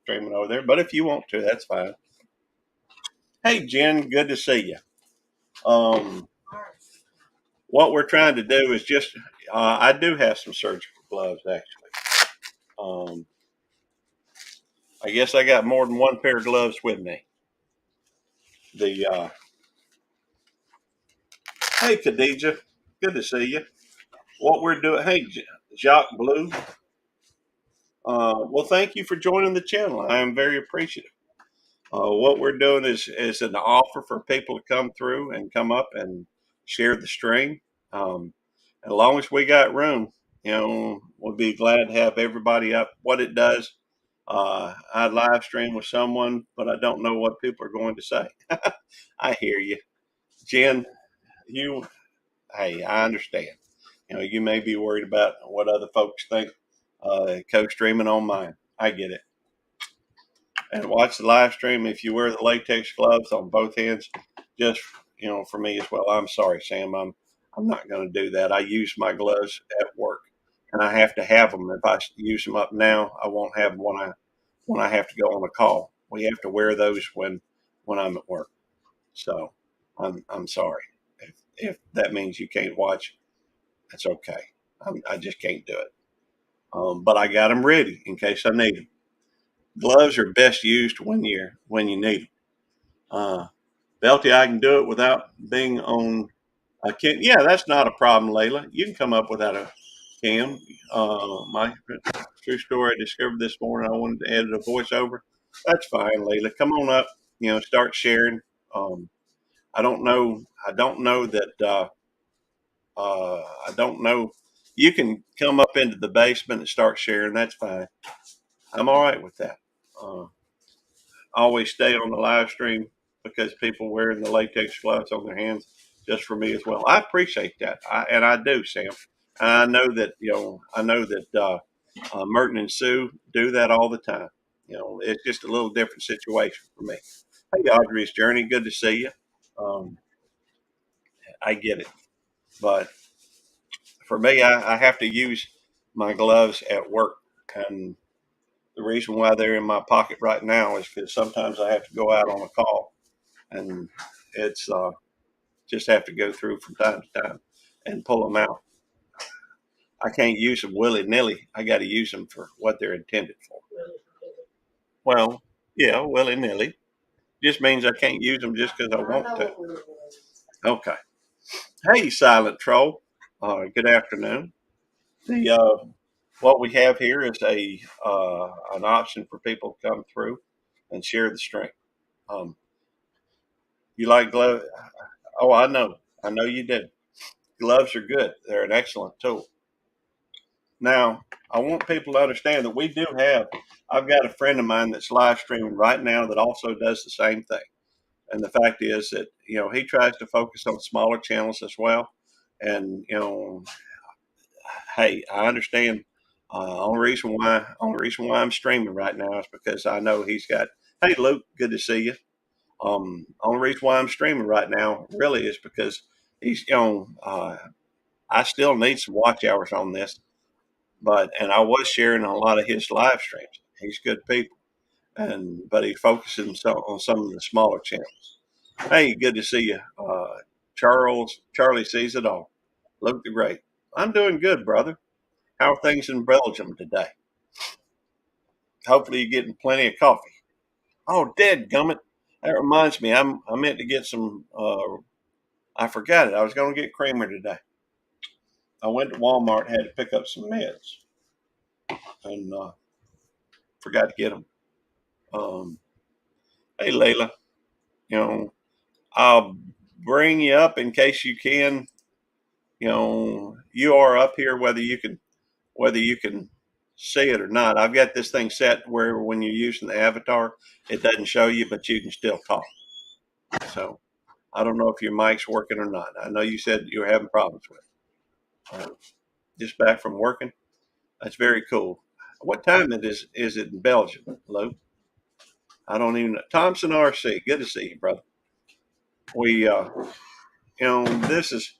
streaming over there. But if you want to, that's fine. Hey, Jen, good to see you. Um, what we're trying to do is just, I do have some surgical gloves actually. Um, I guess I got more than one pair of gloves with me. The Hey, Khadija, good to see you. What we're doing, hey, Jacques Blue. Well, thank you for joining the channel. I am very appreciative. What we're doing is an offer for people to come through and come up and share the stream. As long as we got room, we'll be glad to have everybody up. What it does, I live stream with someone, but I don't know what people are going to say. I hear you, Jen. You, hey, I understand. You may be worried about what other folks think. Co-streaming on mine, I get it. And watch the live stream if you wear the latex gloves on both hands. Just for me as well. I'm sorry, Sam. I'm not going to do that. I use my gloves at work, and I have to have them. If I use them up now, I won't have them when I have to go on a call. We have to wear those when I'm at work. So I'm sorry if that means you can't watch. That's okay. I just can't do it. But I got them ready in case I need them. Gloves are best used when you need them. Belty, I can do it without being on a cam. Yeah, that's not a problem, Layla. You can come up without a cam. My true story I discovered this morning. I wanted to edit a voiceover. That's fine, Layla. Come on up. Start sharing. Um, I don't know. I don't know that. I don't know. You can come up into the basement and start sharing. That's fine. I'm all right with that. Uh, always stay on the live stream because people wearing the latex gloves on their hands just for me as well. I appreciate that, and I do, Sam. I know that Merton and Sue do that all the time. It's just a little different situation for me. Hey, Audrey's Journey, good to see you. Um, I get it, but for me, I have to use my gloves at work, and the reason why they're in my pocket right now is because sometimes I have to go out on a call, and it's just have to go through from time to time and pull them out. I can't use them willy nilly. I got to use them for what they're intended for. Well, yeah, willy nilly just means I can't use them just because I want to. Okay. Hey, Silent Troll. Good afternoon. The What we have here is an option for people to come through and share the strength. Um, you like gloves? Oh, I know you do. Gloves are good. They're an excellent tool. Now, I want people to understand that we do have. I've got a friend of mine that's live streaming right now that also does the same thing. And the fact is that he tries to focus on smaller channels as well. And hey, I understand. Only reason why I'm streaming right now is because I know he's got. Hey, Luke, good to see you. Only reason why I'm streaming right now really is because he's I still need some watch hours on this, and I was sharing a lot of his live streams. He's good people, but he focuses on some of the smaller channels. Hey, good to see you, Charlie sees it all. Luke the Great. I'm doing good, brother. How are things in Belgium today? Hopefully, you're getting plenty of coffee. Oh, dead gummit. That reminds me, I meant to get some. I forgot it. I was going to get creamer today. I went to Walmart, had to pick up some meds, and forgot to get them. Um, hey, Layla, I'll bring you up in case you can. You are up here whether you can see it or not. I've got this thing set where when you're using the avatar, it doesn't show you, but you can still talk. So I don't know if your mic's working or not. I know you said you were having problems with it. Just back from working. That's very cool. What time is it in Belgium, Lou? I don't even know. Thompson RC, good to see you, brother. We, this is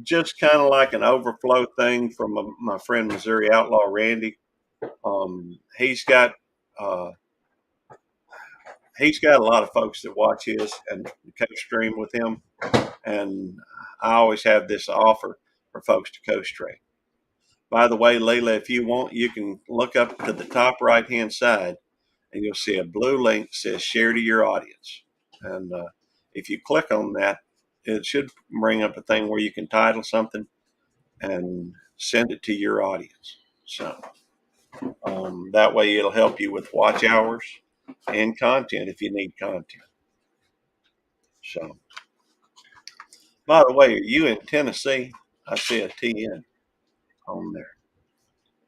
just kind of like an overflow thing from my friend Missouri Outlaw Randy. He's got he's got a lot of folks that watch his and co-stream with him, and I always have this offer for folks to co-stream. By the way, Leila, if you want, you can look up to the top right-hand side, and you'll see a blue link that says "Share to your audience." And if you click on that, it should bring up a thing where you can title something and send it to your audience. So that way, it'll help you with watch hours and content if you need content. So, by the way, are you in Tennessee? I see a TN on there.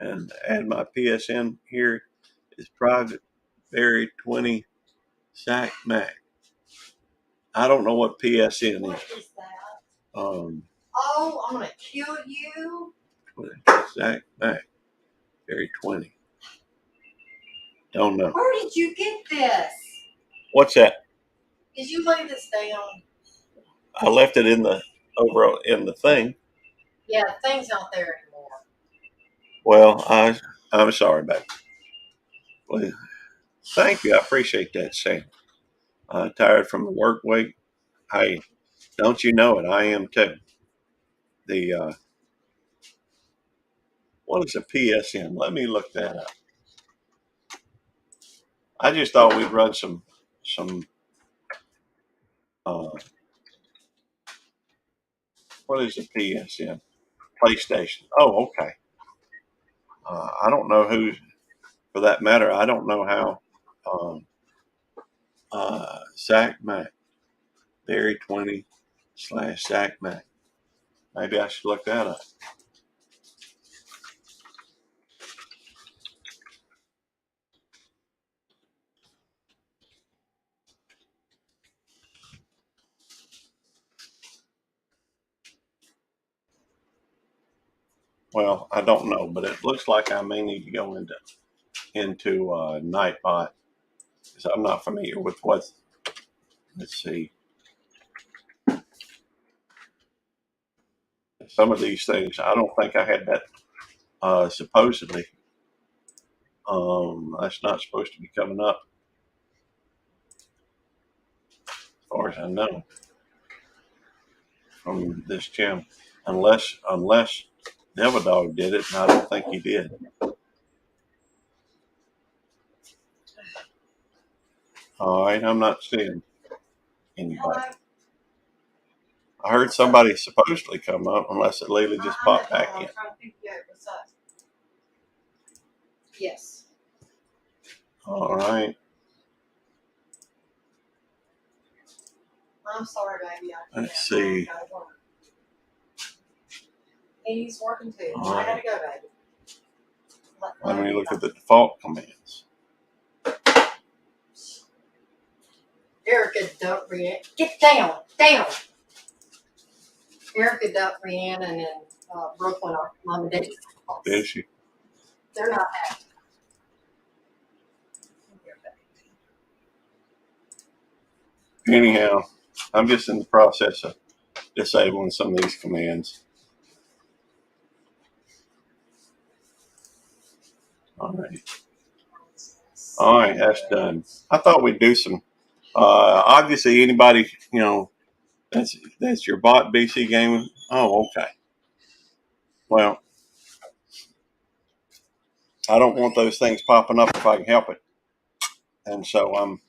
And add my PSN here is private Barry 20 Sac Mac. I don't know what PSN What is. is that? Um, Oh, I'm gonna kill you. Sac Mac Barry 20. Don't know. Where did you get this? What's that? Did you lay this down? I left it in the over in the thing. Yeah, the thing's not there anymore. Well, I'm sorry, babe. Well, thank you. I appreciate that, Sam. Tired from the work week. Hey, don't you know it? I am too. The what is a PSN? Let me look that up. I just thought we'd run some. Uh, what is a PSN? PlayStation. Oh, okay. I don't know who, for that matter. I don't know how. Sac Mac Barry 20 / Sac Mac. Maybe I should look that up. Well, I don't know, but it looks like I may need to go into Nightbot because I'm not familiar with what. Let's see. Some of these things, I don't think I had that. Supposedly, that's not supposed to be coming up, as far as I know, from this channel, unless Devil Dog did it, and I don't think he did. All right, I'm not seeing anybody. I heard somebody supposedly come up, unless it Leila just popped back in. Yes. All right. I'm sorry, baby. Let's see. He's working too. All I right. gotta go, baby. Let me look at the default commands. Erica dumped Brianne. Get down, down. Erica dumped Brianne and then Brooklyn are mom and daddy's house. Did she? They're not happy. Anyhow, I'm just in the process of disabling some of these commands. All right. All right, that's done. I thought we'd do some. Obviously, anybody, that's your bot BC game. Oh, okay. Well, I don't want those things popping up if I can help it, and so I'm,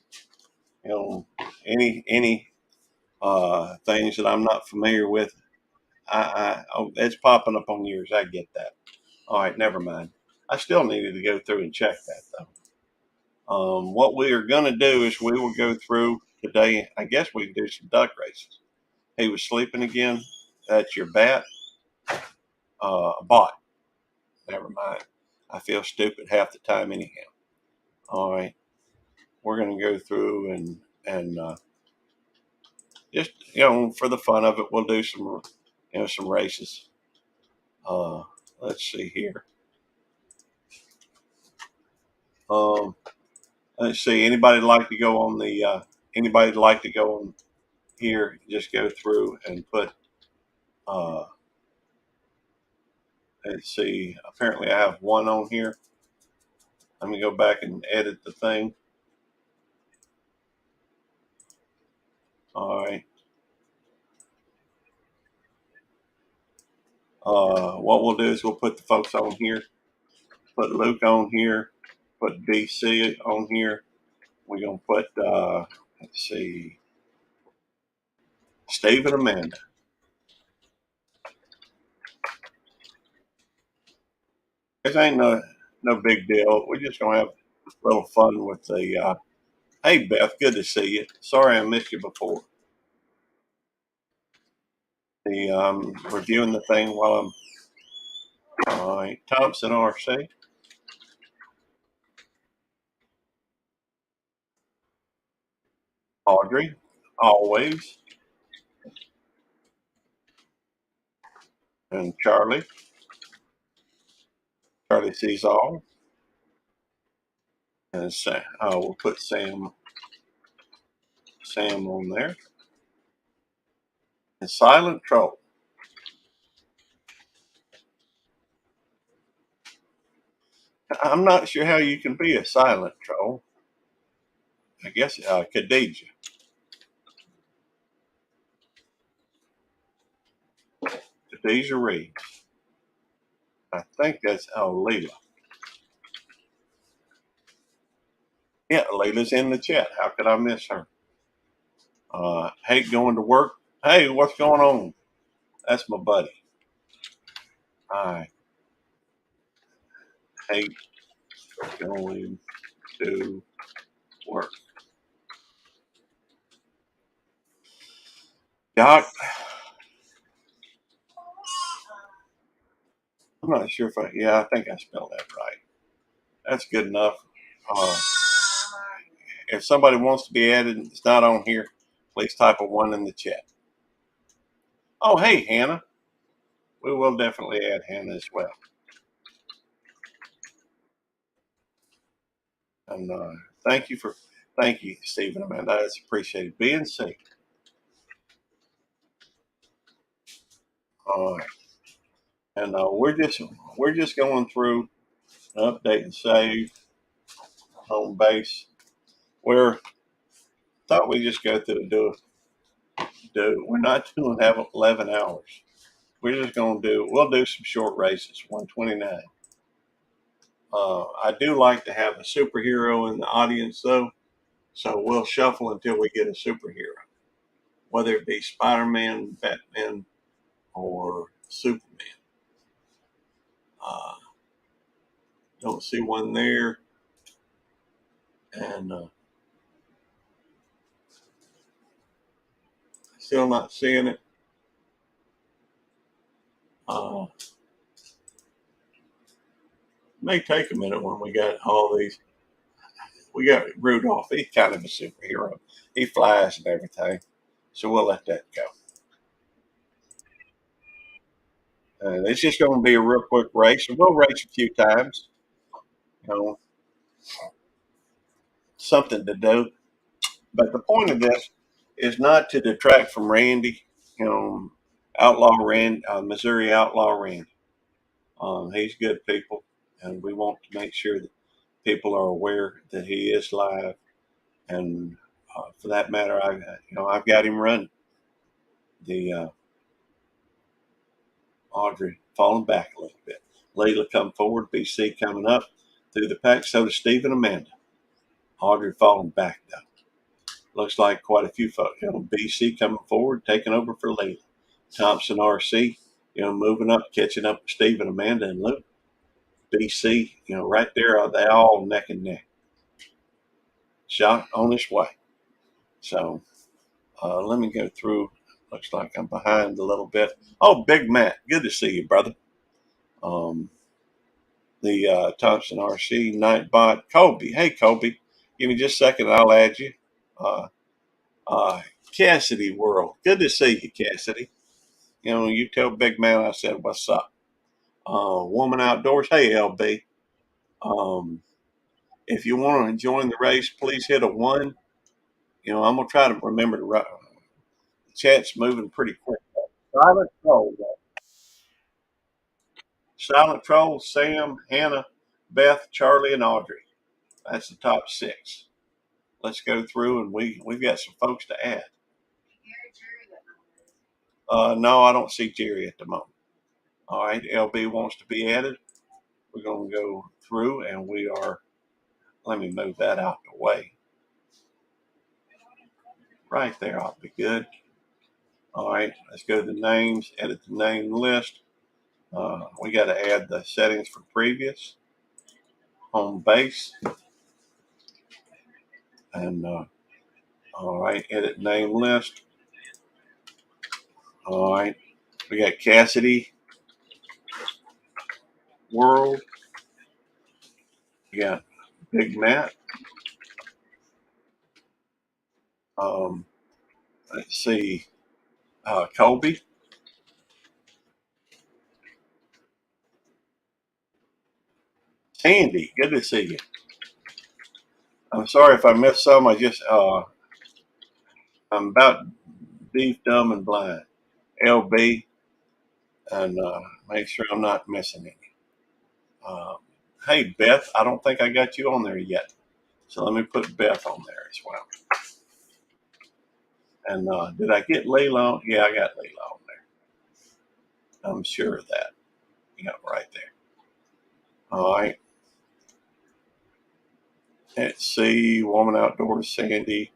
any things that I'm not familiar with, it's popping up on yours. I get that. All right, never mind. I still needed to go through and check that though. What we are going to do is we will go through today. I guess we can do some duck races. He was sleeping again. That's your bat. Bot. Never mind. I feel stupid half the time anyhow. All right. We're going to go through and just for the fun of it, we'll do some races. Let's see here. Um, let's see. Anybody like to go on the? Anybody like to go on here? Just go through and put. Let's see. Apparently, I have one on here. Let me go back and edit the thing. All right. What we'll do is we'll put the folks on here, put Luke on here, put BC on here. We're gonna put let's see, Steve and Amanda. This ain't no big deal. We're just gonna have a little fun with the. Hey Beth, good to see you. Sorry I missed you before. The reviewing the thing while I'm. All right, Thompson RC, Audrey, always, and Charlie. Charlie sees all, and Sam. We'll put Sam on there. And Silent Troll. I'm not sure how you can be a silent troll. I guess Khadijah. Khadijah Reed. I think that's Leela. Yeah, Leila's in the chat. How could I miss her? Hate going to work. Hey, what's going on? That's my buddy. I hate going to work. Doc, I'm not sure if yeah, I think I spelled that right. That's good enough. Uh, if somebody wants to be added and it's not on here, please type a one in the chat. Oh, hey, Hannah. We will definitely add Hannah as well. And thank you, Stephen, Amanda. That's appreciated. B1k. All right. And we're just going through update and save home base. We're thought we just go through and do. We're not doing have 11 hours. We're just going to we'll do some short races, 129. I do like to have a superhero in the audience though, so we'll shuffle until we get a superhero, whether it be Spider-Man, Batman, or Superman. Uh, don't see one there, and still not seeing it. Uh, may take a minute when we got all these. We got Rudolph. He's kind of a superhero. He flies and everything, so we'll let that go. It's just going to be a real quick race, and we'll race a few times. You know, something to do. But the point of this is not to detract from Randy. You know, Outlaw Rand, Missouri Outlaw Randy. He's good people, and we want to make sure that people are aware that he is live. And for that matter, I've got him running. The Audrey falling back a little bit. Layla come forward. BC coming up through the pack. So does Steve and Amanda. Audrey falling back though. Looks like quite a few folks. BC coming forward, taking over for Layla. Thompson RC, moving up, catching up with Steve and Amanda and Luke. BC, right there, are they all neck and neck. Shot on his way. So let me go through. Looks like I'm behind a little bit. Oh, Big Matt, good to see you, brother. The Thompson RC Nightbot, Kobe. Hey, Kobe, give me just a second. I'll add you. Uh, Cassidy World, good to see you, Cassidy. You tell Big Man I said what's up. Woman Outdoors, hey LB. Um, if you want to join the race, please hit a one. I'm gonna try to remember to write. The chat's moving pretty quick. Silent Troll, Silent Troll, Sam, Hannah, Beth, Charlie, and Audrey. That's the top 6. Let's go through, and we've got some folks to add. No, I don't see Jerry at the moment. All right, LB wants to be added. We're going to go through, and we are. Let me move that out of the way. Right there ought to be good. All right, let's go to the names, edit the name list. We got to add the settings for previous, home base, and all right, edit name list. All right, we got Cassidy World. We got Big Matt. Um, let's see, Colby. Sandy, good to see you. I'm sorry if I missed some. I'm about deaf, dumb, and blind. LB, and make sure I'm not missing any. Uh, hey, Beth, I don't think I got you on there yet. So let me put Beth on there as well. And did I get Layla? Yeah, I got Layla on there. I'm sure of that. Yeah, right there. All right. Let's see. Woman Outdoors, Sandy.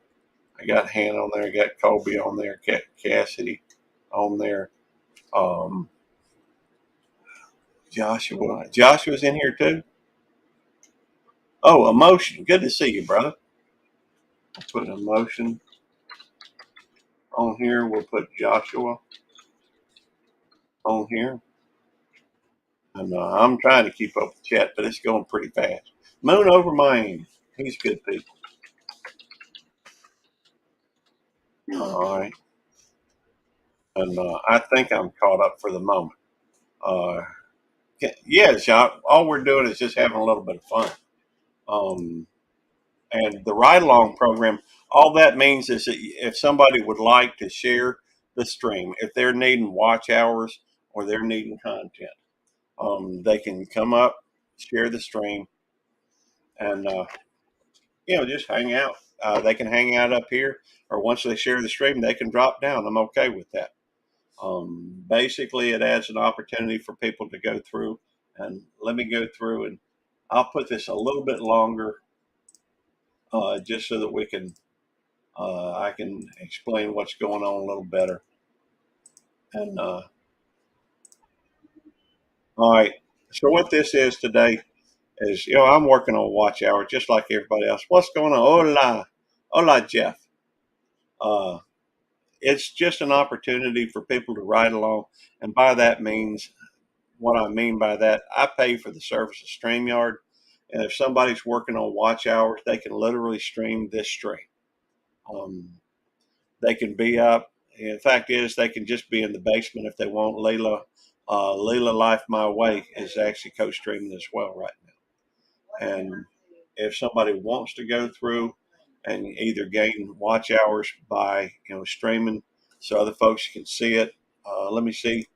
I got Hannah on there. I got Colby on there. Cassidy on there. Um, Joshua. Joshua's in here too. Oh, Emotion. Good to see you, brother. We'll put Emotion on here. We'll put Joshua on here. And I'm trying to keep up with chat, but it's going pretty fast. Moon over Miami. He's good people. All right. And I think I'm caught up for the moment. Uh, yeah, Jacques, all we're doing is just having a little bit of fun. Um, and the ride along program, all that means is that if somebody would like to share the stream, if they're needing watch hours or they're needing content, they can come up, share the stream, and just hang out. They can hang out up here, or once they share the stream, they can drop down. I'm okay with that. Basically, it adds an opportunity for people to go through, and let me go through, and I'll put this a little bit longer, just so that I can explain what's going on a little better. And all right, so what this is today is, I'm working on watch hour just like everybody else. What's going on? Hola, Jeff. Uh, it's just an opportunity for people to ride along, and by that means, what I mean by that, I pay for the service of StreamYard, and if somebody's working on watch hours, they can literally stream this stream. Um, they can be up. And the fact is, they can just be in the basement if they want. Leila Life My Way is actually co-streaming as well right now. And if somebody wants to go through and either gain watch hours by streaming, so other folks can see it. Let me see.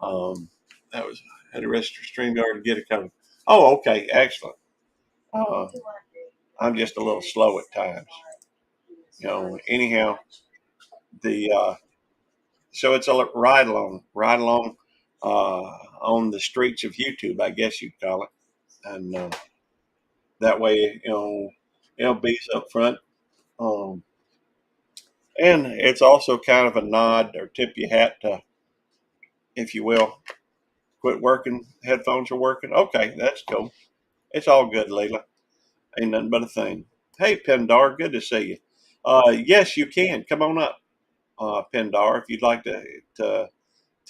That was had to register StreamYard to get it covered. Oh, okay, excellent. Uh, I'm just a little slow at times. Anyhow, the so it's a ride along on the streets of YouTube, I guess you'd call it, and that way, LB's up front, um, and it's also kind of a nod or tip your hat to, if you will, quit working. Headphones are working. Okay, that's cool. It's all good, Leila. Ain't nothing but a thing. Hey, Pendar, good to see you. Yes, you can come on up, Pendar, if you'd like to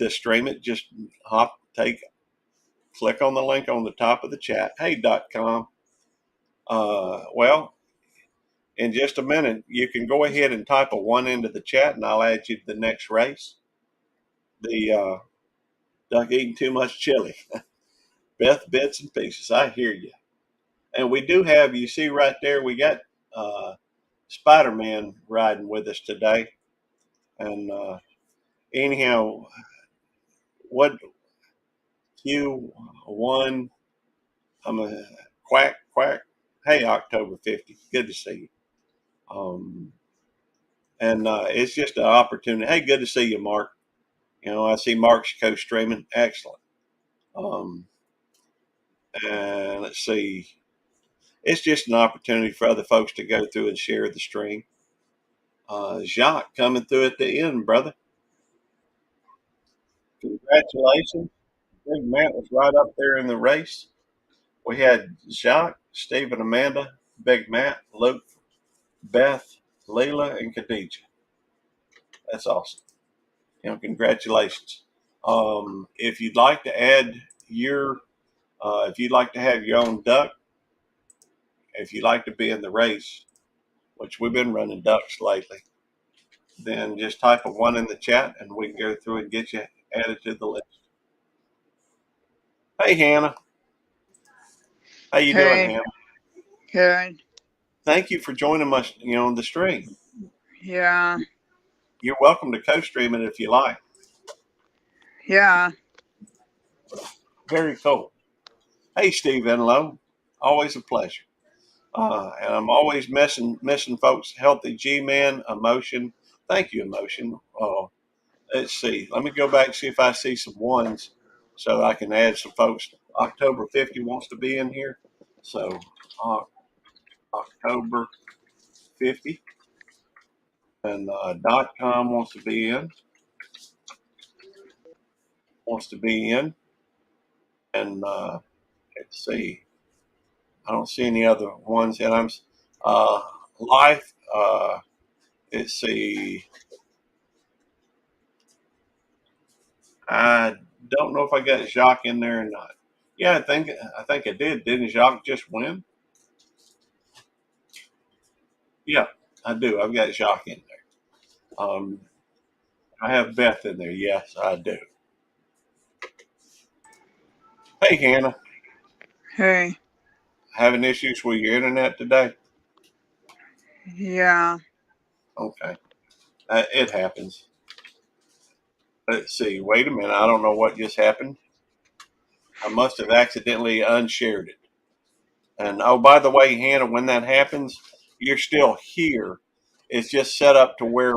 stream it. Just click on the link on the top of the chat. Hey.com. Well, in just a minute, you can go ahead and type a 1 into the chat, and I'll add you to the next race. The duck eating too much chili. Beth, bits and pieces. I hear you. And we do have, you see right there, we got Spider-Man riding with us today. And anyhow, what Q1, I'm a quack, quack. Hey, October 50. Good to see you. And it's just an opportunity. Hey, good to see you, Mark. I see Mark's co-streaming. Excellent. Um, and let's see. It's just an opportunity for other folks to go through and share the stream. Jacques coming through at the end, brother. Congratulations. Big Matt was right up there in the race. We had Jacques, Steve, and Amanda, Big Matt, Luke, Beth, Leila, and Khadijah. That's awesome. Congratulations. If you'd like to add if you'd like to have your own duck, if you'd like to be in the race, which we've been running ducks lately, then just type a one in the chat and we can go through and get you added to the list. Hey, Hannah. How you doing, Hey, Hannah? good. Thank you for joining us, on the stream. Yeah, You're welcome to co-stream it if you like. yeah. Very cool. Hey, Steve Enlow. Always a pleasure. And I'm always missing folks. Healthy G-Man, Emotion. Thank you, Emotion. Let's see. Let me go back and see if I see some ones so I can add some folks. October 50 wants to be in here. So October 50. And .com wants to be in. And let's see. I don't see any other ones. And I'm life. Let's see. I don't know if I got Jacques in there or not. Yeah, I think I did. Didn't Jacques just win? Yeah, I do. I've got Jacques in there. I have Beth in there. Yes, I do. Hey, Hannah, Hey, having issues with your internet today? yeah. Okay, it happens. Let's see. Wait a minute. I don't know what just happened. I must have accidentally unshared it. And oh, by the way, Hannah, when that happens, you're still here. It's just set up to where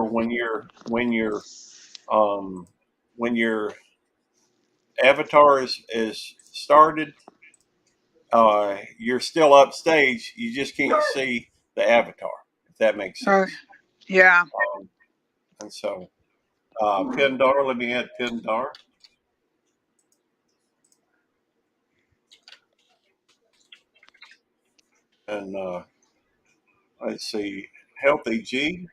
um, when your avatar is started, you're still upstage. You just can't see the avatar, if that makes Oh, sense. yeah. Um, and so, Pindar, let me add Pindar. And let's see, Healthy G.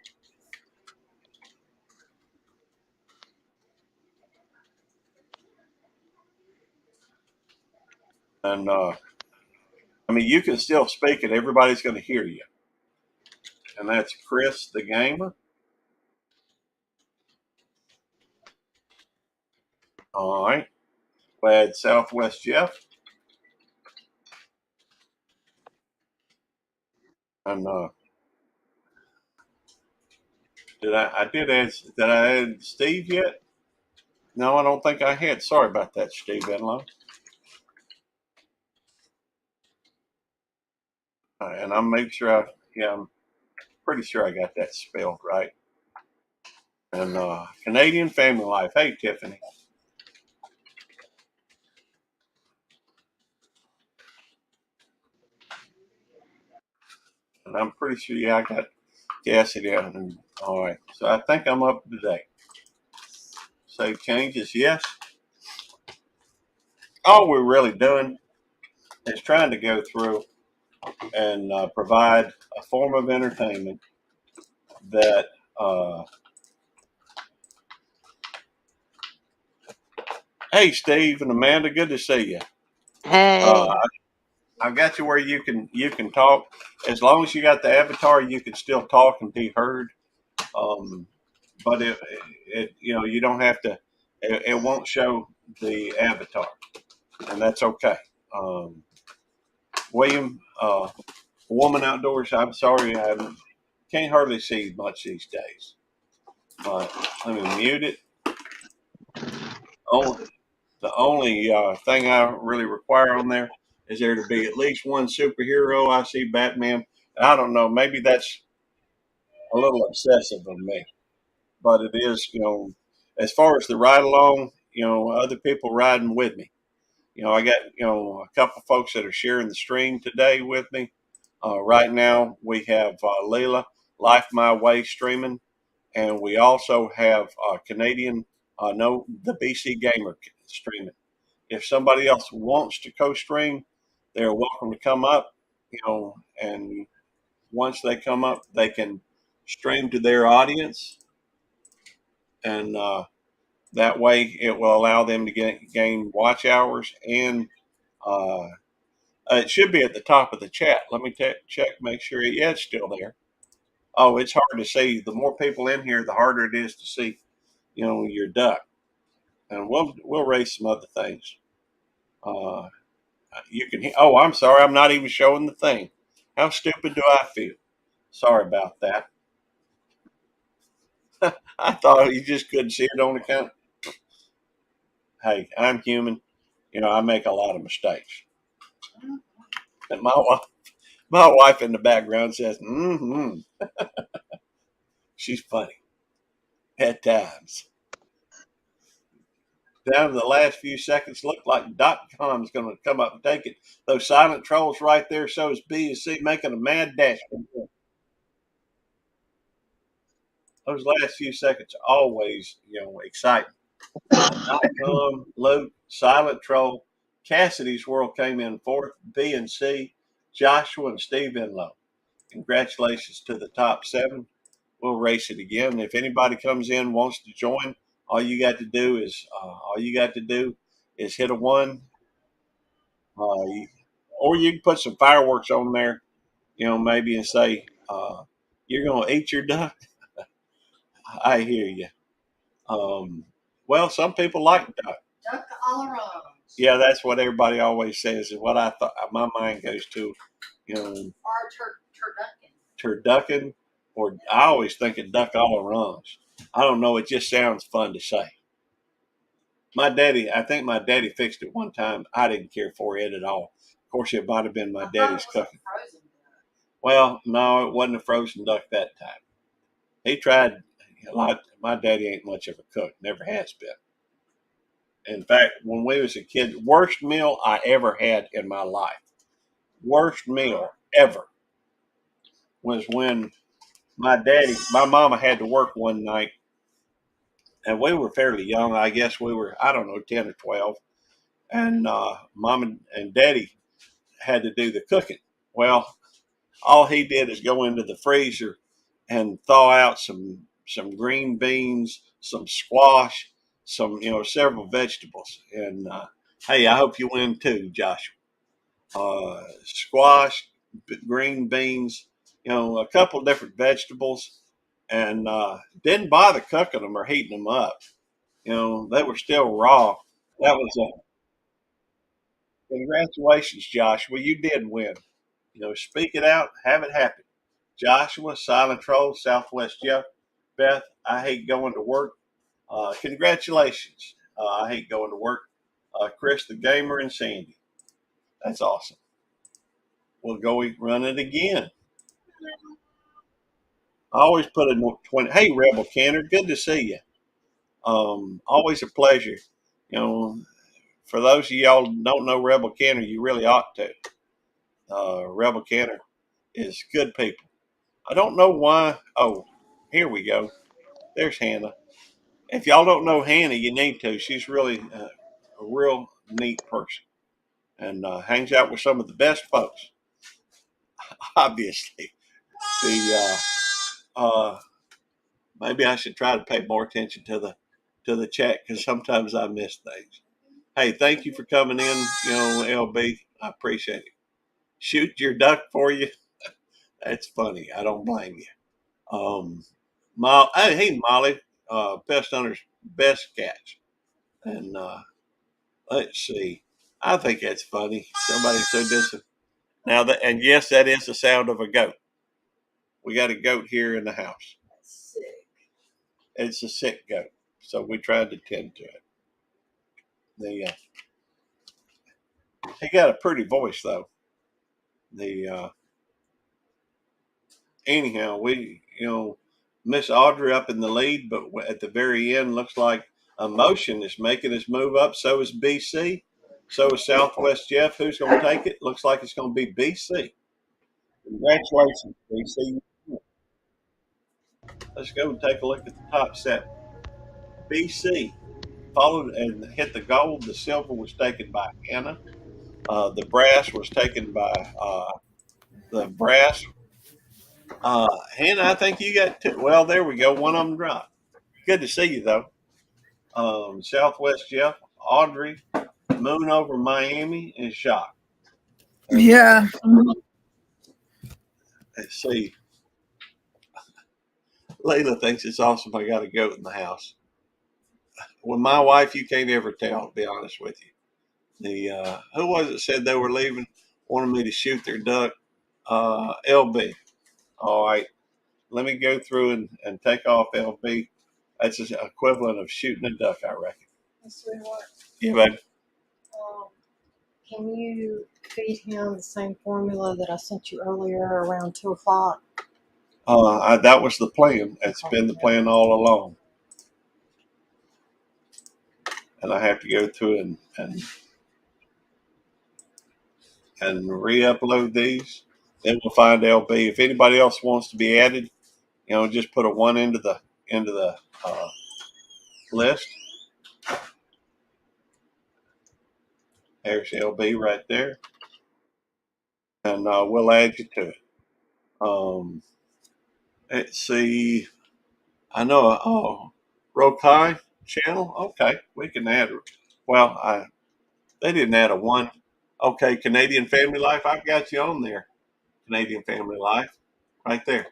And I mean, you can still speak and everybody's going to hear you. And that's Chris the Gamer. All right. Glad Southwest Jeff. And did I add Steve yet? No, I don't think I had. Sorry about that, Steve Enlow. And I'm make sure I'm pretty sure I got that spelled right. And Canadian Family Life. Hey, Tiffany. And I'm pretty sure, yeah, I got Cassidy. And all right. So I think I'm up to date. Save changes, yes. All we're really doing is trying to go through and provide a form of entertainment that hey, Steve and Amanda, good to see you. Uh, Hey. I've got you where you can talk. As long as you got the avatar, you can still talk and be heard. Um, but you don't have to. It won't show the avatar, and that's okay. Um, William, woman outdoors. I'm sorry, I can't hardly see much these days. But let me mute it. Oh, the only thing I really require on there is there to be at least one superhero. I see Batman. I don't know. Maybe that's a little obsessive of me, but it is, as far as the ride along, other people riding with me. I got, a couple folks that are sharing the stream today with me. Right now, we have Leela, Life My Way streaming, and we also have Canadian, no, the BC Gamer streaming. If somebody else wants to co-stream, they're welcome to come up, and once they come up, they can stream to their audience, and that way it will allow them to gain watch hours, and uh, it should be at the top of the chat. Let me check, make sure. Yeah, it's still there. Oh, it's hard to see. The more people in here, the harder it is to see, your duck. And we'll raise some other things. Uh, you can. Oh, I'm sorry. I'm not even showing the thing. How stupid do I feel? Sorry about that. I thought you just couldn't see it on account. Hey, I'm human. I make a lot of mistakes. And my wife in the background says, "Mm-hmm." She's funny at times. Down to the last few seconds, look like .com is going to come up and take it. Those silent trolls right there shows B and C making a mad dash. Those last few seconds are always, exciting. .com, Luke, Silent Troll, Cassidy's World came in fourth, B and C, Joshua and Steve Inlow. Congratulations to the top seven. We'll race it again. If anybody comes in wants to join, all you got to do is hit a one, or you can put some fireworks on there, maybe and say you're going to eat your duck. I hear you. Well, some people like duck. Duck all around. Yeah, that's what everybody always says. And what I thought my mind goes to, Or turducken, or I always think of duck all around. I don't know. It just sounds fun to say. I think my daddy fixed it one time. I didn't care for it at all. Of course, it might have been my daddy's cooking. Well, no, it wasn't a frozen duck that time. He tried a lot. My daddy ain't much of a cook, never has been. In fact, when we was a kid, worst meal I ever had in my life, worst meal ever, was when my mama had to work one night, and we were fairly young. I guess we were, I don't know, 10 or 12, and mom and daddy had to do the cooking. Well, all he did is go into the freezer and thaw out some green beans, some squash, some several vegetables. And hey, I hope you win too, Joshua. Squash, green beans, a couple of different vegetables, and didn't bother cooking them or heating them up. They were still raw. That was congratulations, Joshua. You did win. Speak it out, have it happen. Joshua, Silent Troll, Southwest Jeff, Beth, I hate going to work. Congratulations. I hate going to work. Chris the Gamer and Sandy. That's awesome. We'll go run it again. I always put a 20. Hey, Rebel Canner, good to see you. Always a pleasure. You know, for those of y'all who don't know Rebel Canner, you really ought to. Rebel Canner is good people. I don't know why. Oh, here we go. There's Hannah. If y'all don't know Hannah, you need to. She's really a real neat person, and hangs out with some of the best folks. Obviously, the maybe I should try to pay more attention to the chat because sometimes I miss things. Hey, thank you for coming in. LB, I appreciate it. Shoot your duck for you. That's funny. I don't blame you. Hey, Molly, Pest Hunter's best catch. And let's see. I think that's funny. Somebody said this. Now that, and yes, that is the sound of a goat. We got a goat here in the house. Sick. It's a sick goat, so we tried to tend to it. The He got a pretty voice though. The anyhow, we Miss Audrey up in the lead, but at the very end, looks like Emotion is making his move up. So is BC. So is Southwest Jeff. Who's going to take it? Looks like it's going to be BC. Congratulations, BC. Let's go and take a look at the top set. BC followed and hit the gold. The silver was taken by Hannah. The brass was taken by the brass. Hannah, I think you got two. Well, there we go. One of them dropped. Good to see you, though. Southwest Jeff, Audrey, Moon over Miami, and Shock. And Yeah. let's see. Layla thinks it's awesome. I got a goat in the house. With my wife, you can't ever tell. To be honest with you, the who was it said they were leaving? Wanted me to shoot their duck. LB. All right, let me go through and take off LB. That's the equivalent of shooting a duck, I reckon. Sweetheart, Yeah, baby. can you feed him the same formula that I sent you earlier around 2 o'clock? That was the plan. It's been the plan all along. And I have to go through and re-upload these. Then we'll find LB. If anybody else wants to be added, just put a one into the list. There's LB right there, and we'll add you to it. Let's see. I know Rokai channel. Okay, we can add. Well, they didn't add a one. Okay, Canadian Family Life. I've got you on there. Canadian Family Life, right there.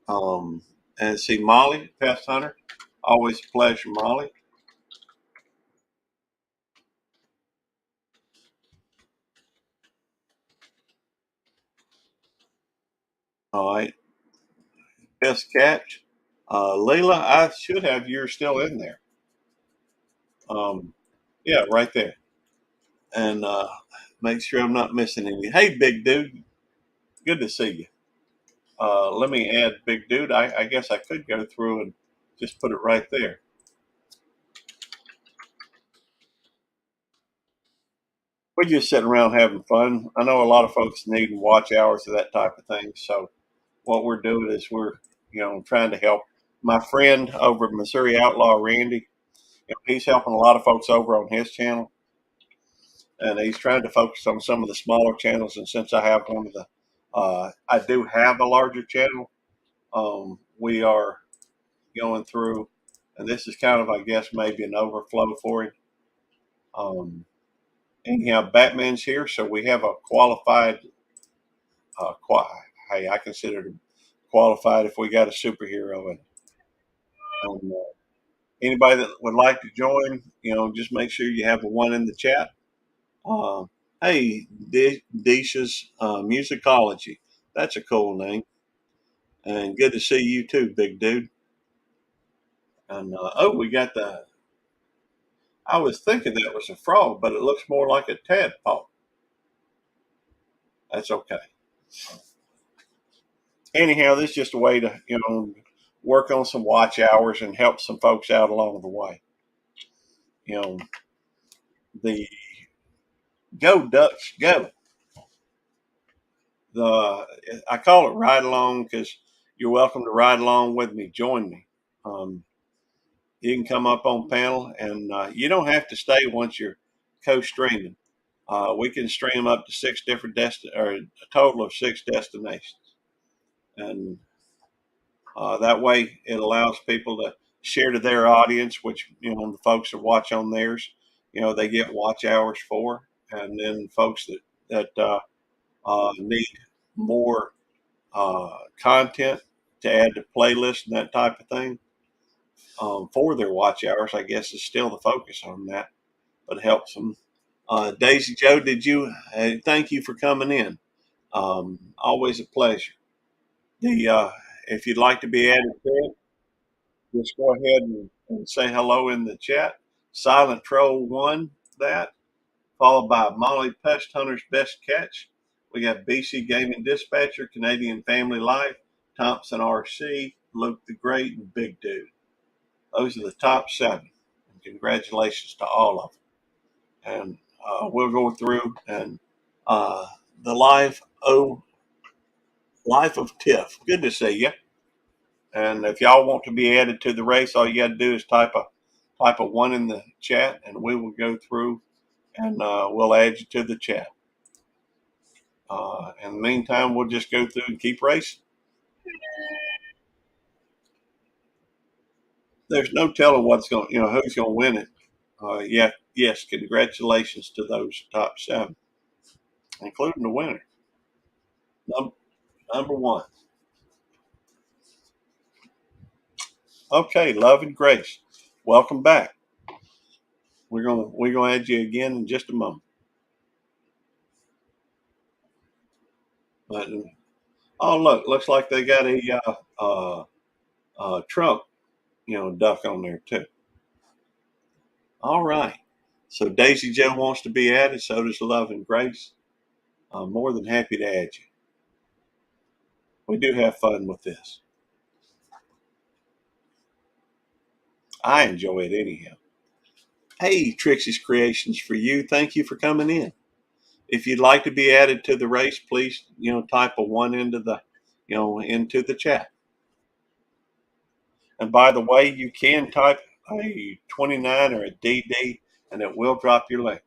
And see Molly, Pest Hunter. Always a pleasure, Molly. All right, Pest Catch. Layla, I should have yours still in there. Um, yeah, right there. And make sure I'm not missing any. Hey, big dude, good to see you. Let me add big dude. I guess I could go through and just put it right there. We're just sitting around having fun. I know a lot of folks need watch hours of that type of thing. So what we're doing is we're trying to help my friend over at Missouri Outlaw Randy. He's helping a lot of folks over on his channel, and he's trying to focus on some of the smaller channels. And since I have one of the, I do have a larger channel. We are going through, and this is kind of, I guess, maybe an overflow for him. Anyhow, Batman's here, so we have a qualified. Hey, I consider it qualified if we got a superhero. And anybody that would like to join, just make sure you have the one in the chat. Uh, hey, Disha's Musicology. That's a cool name. And good to see you too, big dude. And we got the. I was thinking that was a frog, but it looks more like a tadpole. That's okay. Anyhow, this is just a way to work on some watch hours and help some folks out along the way. The Go Ducks Go. I call it ride along because you're welcome to ride along with me. Join me. You can come up on panel, and you don't have to stay once you're co-streaming. We can stream up to 6 different or a total of 6 destinations, and that way it allows people to share to their audience, which the folks that watch on theirs, they get watch hours for, and then folks that need more content to add to playlists and that type of thing for their watch hours, I guess is still the focus on that, but it helps them. Daisy Joe, thank you for coming in. Always a pleasure. If you'd like to be added to it, just go ahead and say hello in the chat. Silent Troll won that. followed by Molly Pest Hunter's Best Catch. We got BC Gaming Dispatcher, Canadian Family Life, Thompson RC, Luke the Great, and Big Dude. Those are the top 7. And congratulations to all of them. And we'll go through and the life of Tiff. Good to see you. And if y'all want to be added to the race, all you got to do is type a 1 in the chat, and we will go through and we'll add you to the chat. In the meantime, we'll just go through and keep racing. There's no telling who's going to win it. Yes, congratulations to those top 7, including the winner, number 1. Okay, Love and Grace, welcome back. We're gonna add you again in just a moment. But oh, look, looks like they got a Trump, duck on there too. All right. So Daisy Joe wants to be added. So does Love and Grace. I'm more than happy to add you. We do have fun with this. I enjoy it anyhow. Hey, Trixie's Creations for you. Thank you for coming in. If you'd like to be added to the race, please, type a 1 into the chat. And by the way, you can type a 29 or a DD, and it will drop your link.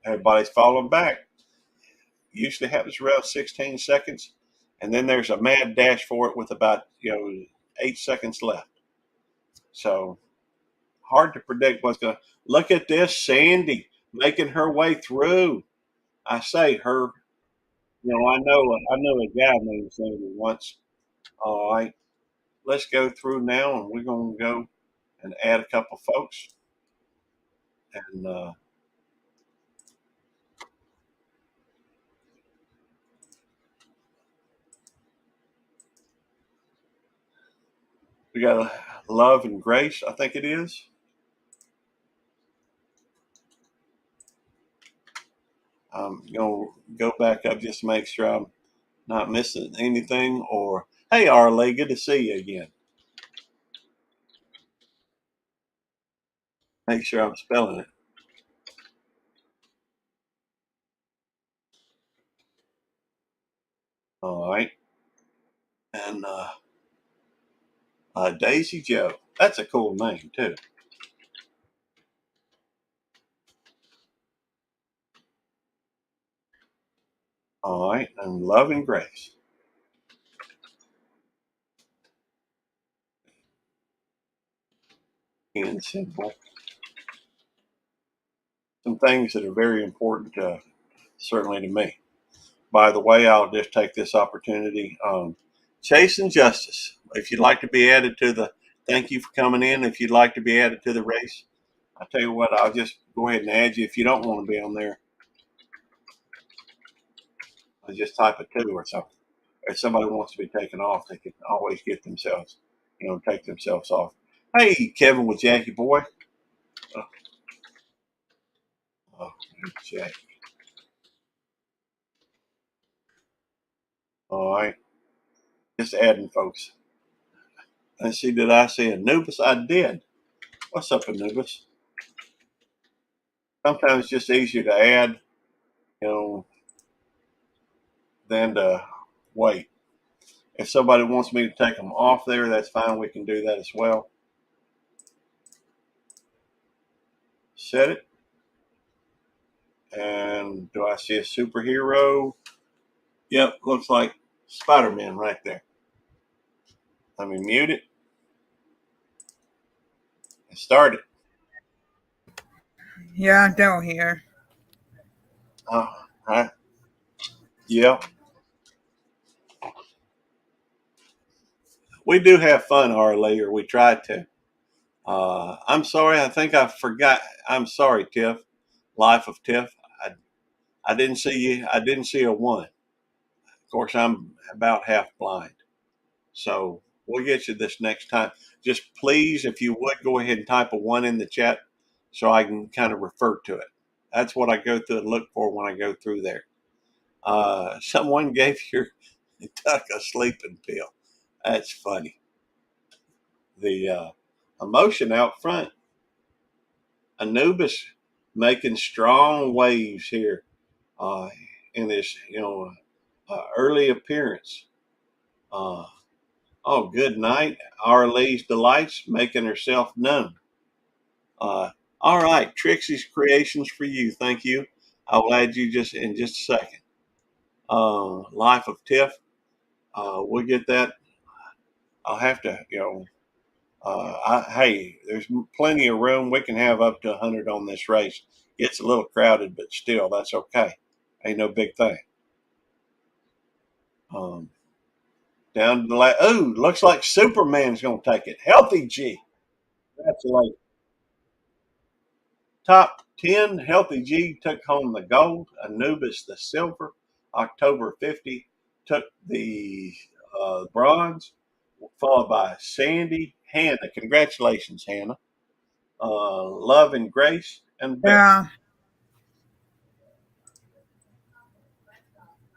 Everybody's following back. Usually happens around 16 seconds, and then there's a mad dash for it with about 8 seconds left. So hard to predict what's going to. Look at this, Sandy making her way through. I say her. I know a guy named Sandy once. All right, let's go through now, and we're going to go and add a couple folks, and we got Love and Grace, I think it is. I'm going to go back up just to make sure I'm not missing anything. Or, hey, Arlie, good to see you again. Make sure I'm spelling it. All right. And Daisy Joe. That's a cool name, too. All right. And Love and Grace. And simple. Some things that are very important, certainly to me. By the way, I'll just take this opportunity. Chase and Justice, if you'd like to be added to the, thank you for coming in. If you'd like to be added to the race, I'll tell you what, I'll just go ahead and add you. If you don't want to be on there, I'll just type a 2 or something. If somebody wants to be taken off, they can always get themselves, take themselves off. Hey, Kevin with Jackie Boy. Oh, Jack. All right. Just adding folks. Let's see, did I see Anubis? I did. What's up, Anubis? Sometimes it's just easier to add, than to wait. If somebody wants me to take them off there, that's fine. We can do that as well. Set it. And do I see a superhero? Yep, looks like Spider-Man right there. Let me mute it and start it. Yeah, down here. Yeah. We do have fun, Harley, or we try to. I'm sorry. I think I forgot. I'm sorry, Tiff. Life of Tiff. I didn't see you. I didn't see a 1. Of course, I'm about half blind. So we'll get you this next time. Just please, if you would, go ahead and type a 1 in the chat. so I can kind of refer to it. That's what I go through and look for when I go through there. Someone gave your duck a sleeping pill. That's funny. The emotion out front. Anubis making strong waves here in this, early appearance. Uh, oh, good night. Our Lee's Delights making herself known. Uh, all right, Trixie's Creations for you. Thank you. I will add you just in just a second. Life of Tiff. We'll get that. I'll have to, hey, there's plenty of room. We can have up to 100 on this race. It's a little crowded, but still, that's okay. Ain't no big thing. Um, down to the last. Ooh, looks like Superman's going to take it. Healthy G. That's like top 10. Healthy G took home the gold. Anubis the silver. October 50 took the bronze, followed by Sandy, Hannah. Congratulations, Hannah. Love and Grace, and Beth. Yeah.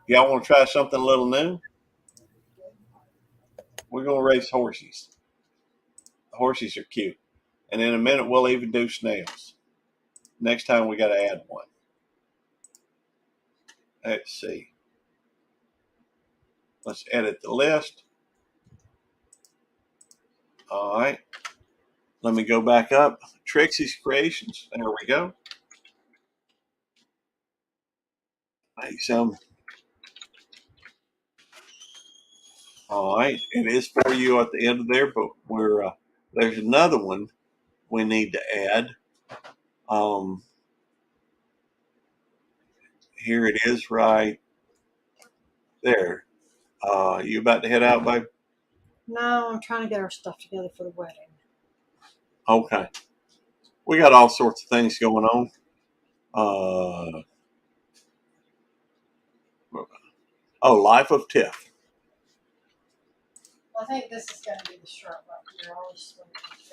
Y'all want to try something a little new? We're going to race horses. The horses are cute. And in a minute, we'll even do snails. Next time, we got to add one. Let's see. Let's edit the list. All right. Let me go back up. Trixie's Creations. There we go. Make some. All right. It is for you at the end of there, but there's another one we need to add. Here it is right there. You about to head out, babe? No, I'm trying to get our stuff together for the wedding. Okay. We got all sorts of things going on. Uh, Life of Tiff. I think this is going to be the shirt right here. I'll just swing it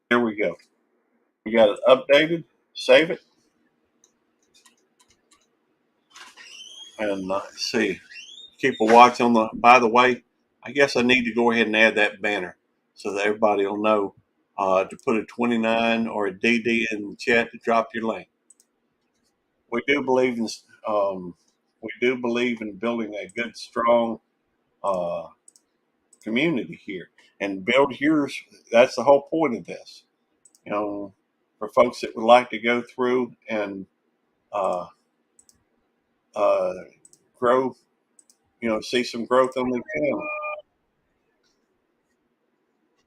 there. Here we go. We got it updated. Save it. And see. Keep a watch on the. By the way, I guess I need to go ahead and add that banner so that everybody will know to put a 29 or a DD in the chat to drop your link. We do believe in building a good, strong uh, community here and build yours. That's the whole point of this. For folks that would like to go through and uh, uh, grow, see some growth on the channel.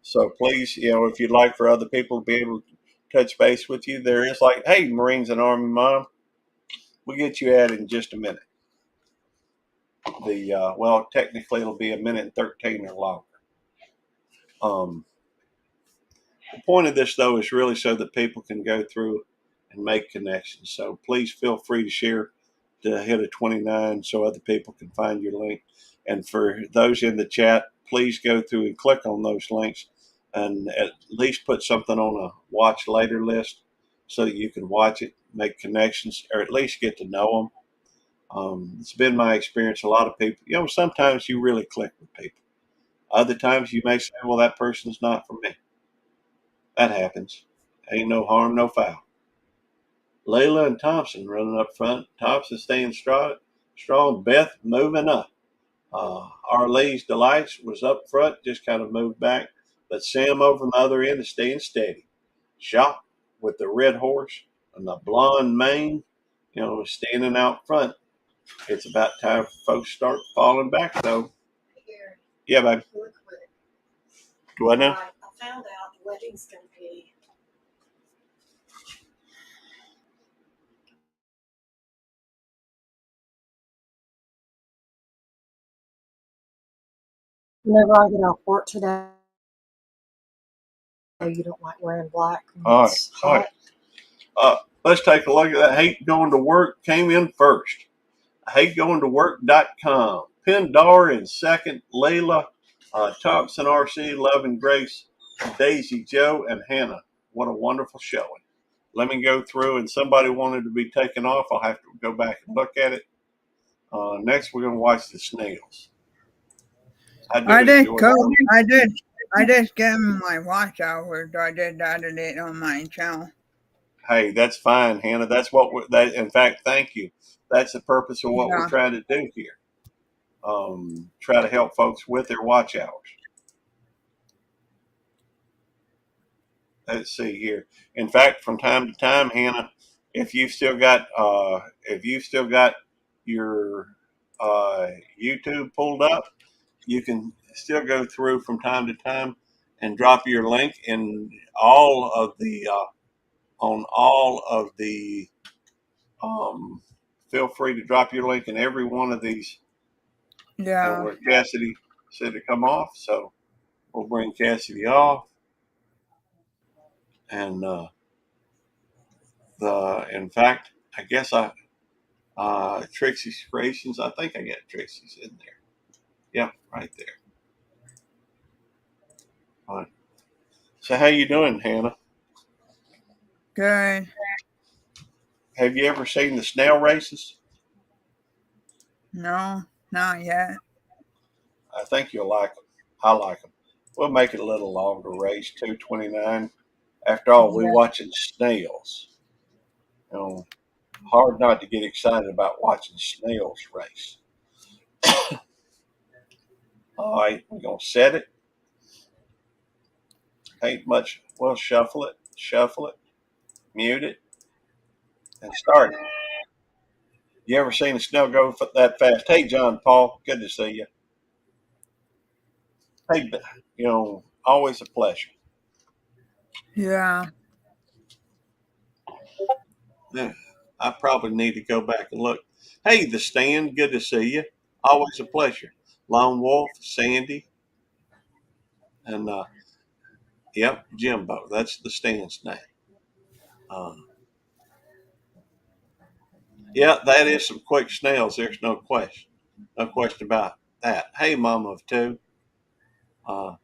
So please, if you'd like for other people to be able to touch base with you, there is like, hey, Marines and Army Mom, we'll get you added in just a minute. Technically it'll be a minute and 13 or longer. The point of this, though, is really so that people can go through and make connections. So please feel free to share to hit a 29 so other people can find your link. And for those in the chat, please go through and click on those links and at least put something on a watch later list so that you can watch it, make connections, or at least get to know them. It's been my experience. A lot of people, sometimes you really click with people. Other times you may say, well, that person's not for me. That happens. Ain't no harm, no foul. Layla and Thompson running up front. Thompson staying strong. Beth moving up. Our Lee's Delights was up front, just kind of moved back. But Sam over on the other end is staying steady. Shot with the red horse and the blonde mane, standing out front. It's about time for folks to start falling back, though. Here, Yeah, babe. really quick. Do I know? I found out the wedding's going to be whenever I get off work today. You don't like wearing black when All right. it's All right. hot. Let's take a look at that. Hate Going to Work came in first. HateGoingToWork.com. Pindar in second. Layla, Thompson RC, Love and Grace Daisy, Joe, and Hannah. What a wonderful showing. Let me go through, and somebody wanted to be taken off. I'll have to go back and look at it. Next, we're going to watch the snails. I do I did enjoy cool. that. I did give him my watch hours. I did added it on my channel. Hey, that's fine, Hannah. That's what that. In fact, thank you. That's the purpose of what we're Yeah. trying to do here. Try to help folks with their watch hours. Let's see here. In fact, from time to time, Hannah, if you've still got your YouTube pulled up, you can still go through from time to time and drop your link in all of the on all of the. Um, Feel free to drop your link in every one of these. And Yeah. where Cassidy said to come off, so we'll bring Cassidy off. And in fact, I guess Trixie's Creations. I think I got Trixie's in there. Yep, right there. All right. So how you doing, Hannah? Good. Have you ever seen the snail races? No, not yet. I think you'll like them. I like them. We'll make it a little longer race, 2:29. After all, we're Yeah. watching snails. You know, hard not to get excited about watching snails race. All right, we're gonna set it. Ain't much. We'll shuffle it, mute it, and start it. You ever seen a snail go that fast? Hey, John Paul, good to see you. Hey, always a pleasure. Yeah. Yeah, I probably need to go back and look. Hey, the stand, good to see you. Always a pleasure. Lone Wolf, Sandy, and yep, Jimbo. That's the stand's name. Uh, yeah, that is some quick snails. There's no question about that. Hey, Mama of Two. Uh,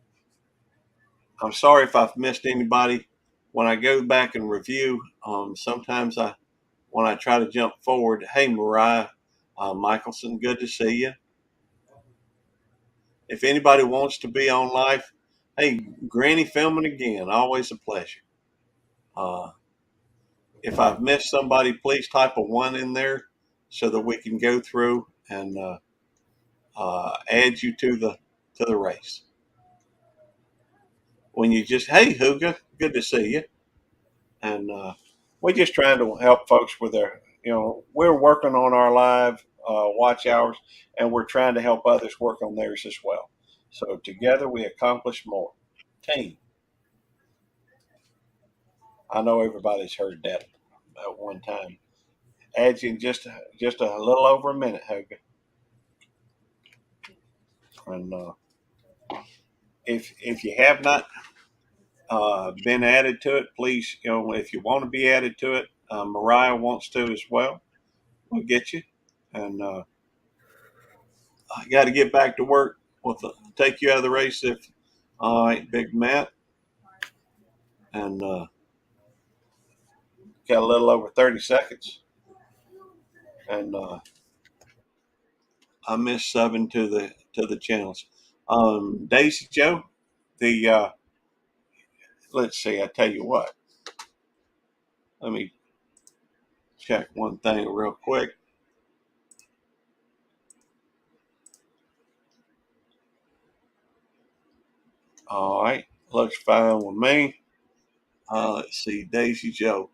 I'm sorry if I've missed anybody. When I go back and review, sometimes when I try to jump forward, hey Mariah Michelson, good to see you. If anybody wants to be on live, hey Granny filming again, always a pleasure. Uh, if I've missed somebody, please type a one in there so that we can go through and add you to the race. When you just hey Huga, good to see you. And we're just trying to help folks with their, we're working on our live watch hours, and we're trying to help others work on theirs as well. So together we accomplish more. Team. I know everybody's heard that at one time. Adds in just a little over a minute, Hogan. And if you have not been added to it, please, if you want to be added to it, Mariah wants to as well. We'll get you. And I got to get back to work. We'll take you out of the race if, all right, Big Matt. And got a little over 30 seconds. And I missed subbing to the channels. Daisy Joe, the let's see. I tell you what. Let me check one thing real quick. All right, looks fine with me. Let's see, Daisy Joe.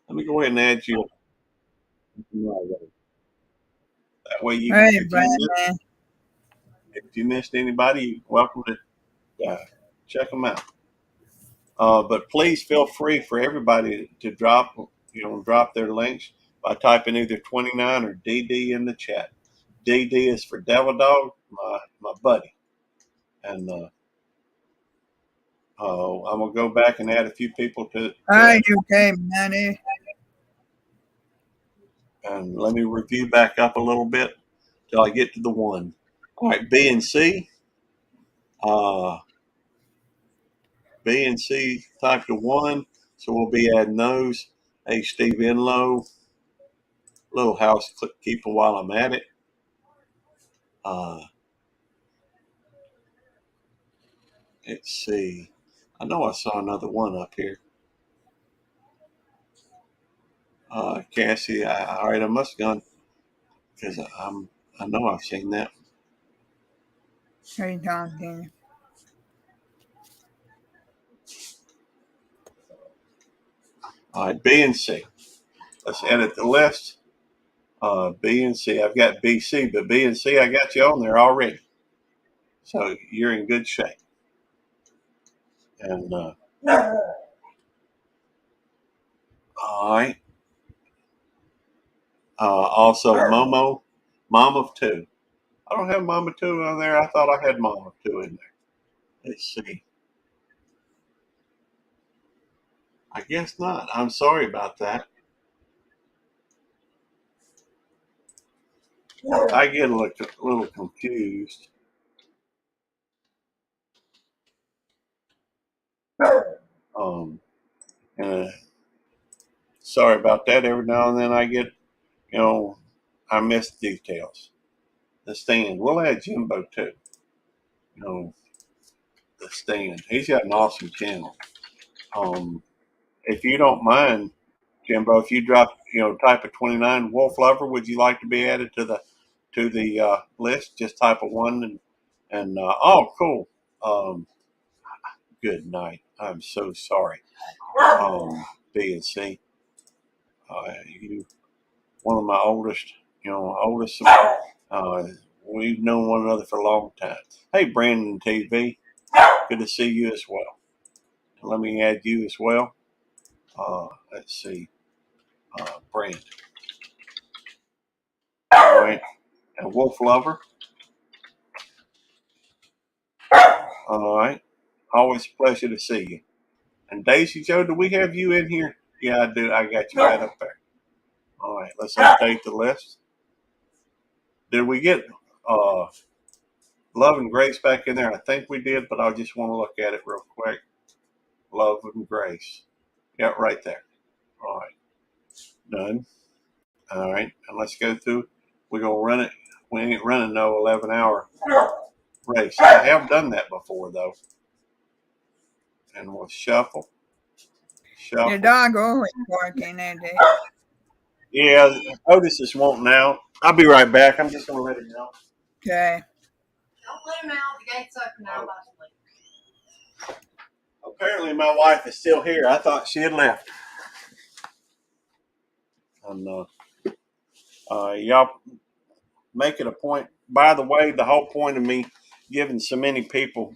Let me go ahead and add you. That way, Hey, Brandon. if you missed anybody, you're welcome to check them out. But please feel free for everybody to drop their links by typing either 29 or DD in the chat. DD is for Devil Dog, my buddy, and I'm gonna go back and add a few people to Hi, it. UK Manny. And let me review back up a little bit till I get to the one. All right, B and C. Uh, B and C typed to 1, so we'll be adding those. Hey, Steve Enlow, little housekeeper while I'm at it. Let's see. I know I saw another one up here. Cassie, all right, I must have gone because I know I've seen that. Hey, talking. All right, B and C. Let's edit the list. B and C. I've got BC, but B and C, I got you on there already. So you're in good shape. And all right. Also, Momo, Mom of Two. I don't have Mama Two on there. I thought I had Mom of Two in there. Let's see. I guess not. I'm sorry about that. I get a little confused. Um, and sorry about that. Every now and then I get, you know, I miss details. The stand. We'll add Jimbo too. You know, the stand. He's got an awesome channel. If you don't mind, Jimbo, if you drop, type of 29 Wolf Lover, would you like to be added to the list? Just type a 1 and oh, cool. Um, good night. I'm so sorry. B and C. You, one of my oldest, oldest. We've known one another for a long time. Hey, Brandon TV. Good to see you as well. Let me add you as well. Let's see. Brandon. All right. And Wolf Lover. All right. Always a pleasure to see you. And Daisy Joe, do we have you in here? Yeah, I do. I got you right up there. All right. Let's update the list. Did we get uh, Love and Grace back in there? I think we did, but I just want to look at it real quick. Love and Grace. Yeah, right there. All right. Done. All right. And let's go through. We're going to run it. We ain't running no 11-hour race. I have done that before, though. And we'll shuffle. Your Shuffle. dog always barking at it. Yeah, Otis is wanting out. I'll be right back. I'm just going to let him out. Okay. Don't let him out. The gate's open now. Apparently, my wife is still here. I thought she had left. And y'all make it a point. By the way, the whole point of me giving so many people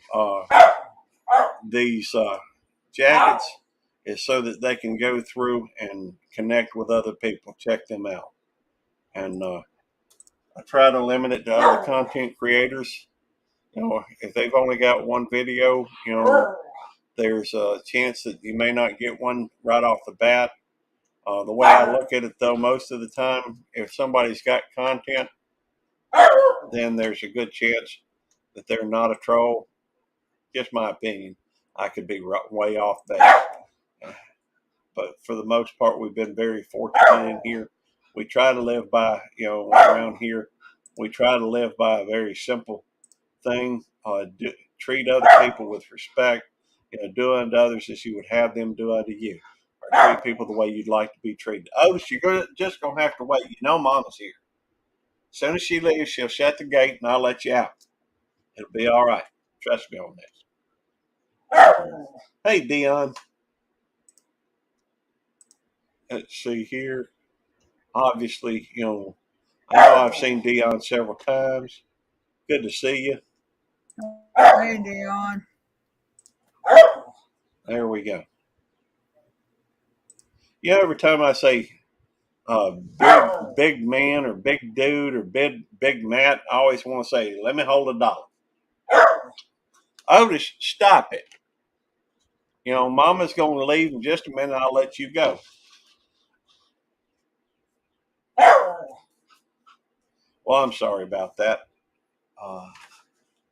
these jackets is so that they can go through and connect with other people, check them out. And I try to limit it to other content creators. If they've only got one video, there's a chance that you may not get one right off the bat. The way I look at it, though, most of the time, if somebody's got content, then there's a good chance that they're not a troll. Just my opinion. I could be way off base. But for the most part, we've been very fortunate in here. We try to live by, around here, we try to live by a very simple thing. Treat other people with respect. Do unto others as you would have them do unto you. Or treat people the way you'd like to be treated. Otis, you're just going to have to wait. Mama's here. As soon as she leaves, she'll shut the gate and I'll let you out. It'll be all right. Trust me on this. Hey, Dion. Let's see here. Obviously, I know I've seen Dion several times. Good to see you. Hey, Dion. There we go. Every time I say big man or big dude or big Matt, I always want to say, let me hold $1. Otis, stop it. Mama's going to leave in just a minute. I'll let you go. Well, I'm sorry about that. Uh,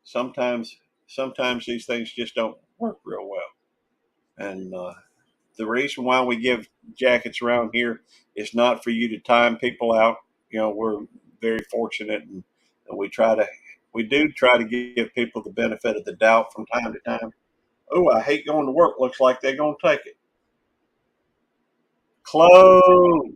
sometimes these things just don't work real well. And the reason why we give jackets around here is not for you to time people out. We're very fortunate, and we do try to give people the benefit of the doubt from time to time. Oh, I hate going to work. Looks like they're going to take it. Close,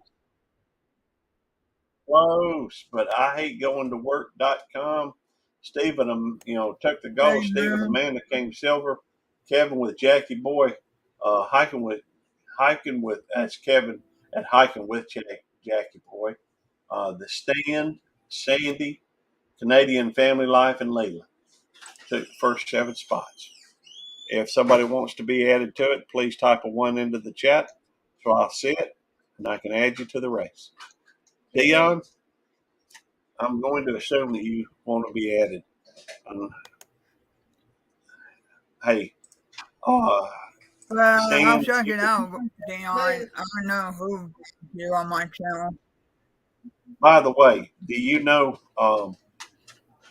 close. But I hate going to work.com. Stephen, took the Hey, gold. Stephen, man. Amanda came silver. Kevin with Jackie Boy, hiking with that's Kevin at hiking with Jackie Boy. The Stand, Sandy, Canadian Family Life, and Leila took the first 7 spots. If somebody wants to be added to it, please type a 1 into the chat so I'll see it and I can add you to the race. Dion, I'm going to assume that you want to be added. Um, hey, uh, Well, I'll Stan, check it out, Dion. I don't know who you on my channel. by the way, do you know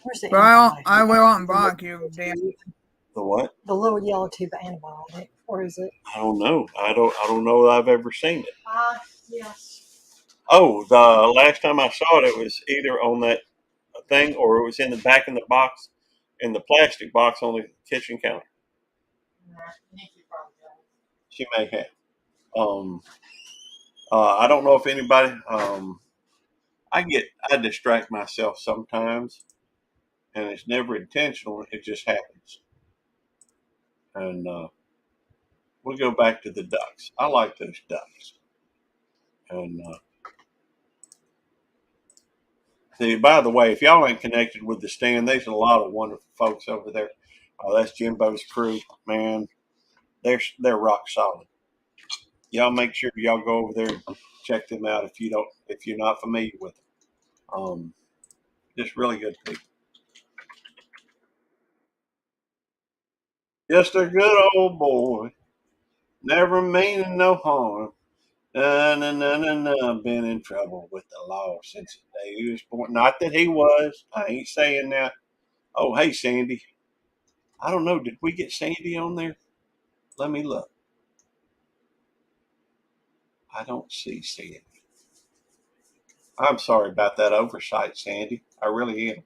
Where's the Well, antibiotic? I will unblock you, Dion. the what? The little yellow tube of antibiotic. Where is it? I don't know. I don't know that I've ever seen it. Yes. Oh, the last time I saw it, it was either on that thing or it was in the back in the box, in the plastic box on the kitchen counter. Nikki probably does. She may have. Um, I don't know if anybody. I distract myself sometimes, and it's never intentional. It just happens. And we'll go back to the ducks. I like those ducks. And see, by the way, if y'all ain't connected with the stand, there's a lot of wonderful folks over there. That's Jimbo's crew, man. They're rock solid. Y'all make sure y'all go over there and check them out if you're not familiar with them. Just really good people. Just a good old boy, never meaning no harm. Been in trouble with the law since the day he was born. Not that he was. I ain't saying that. Oh, hey, Sandy. I don't know. Did we get Sandy on there? Let me look. I don't see Sandy. I'm sorry about that oversight, Sandy. I really am.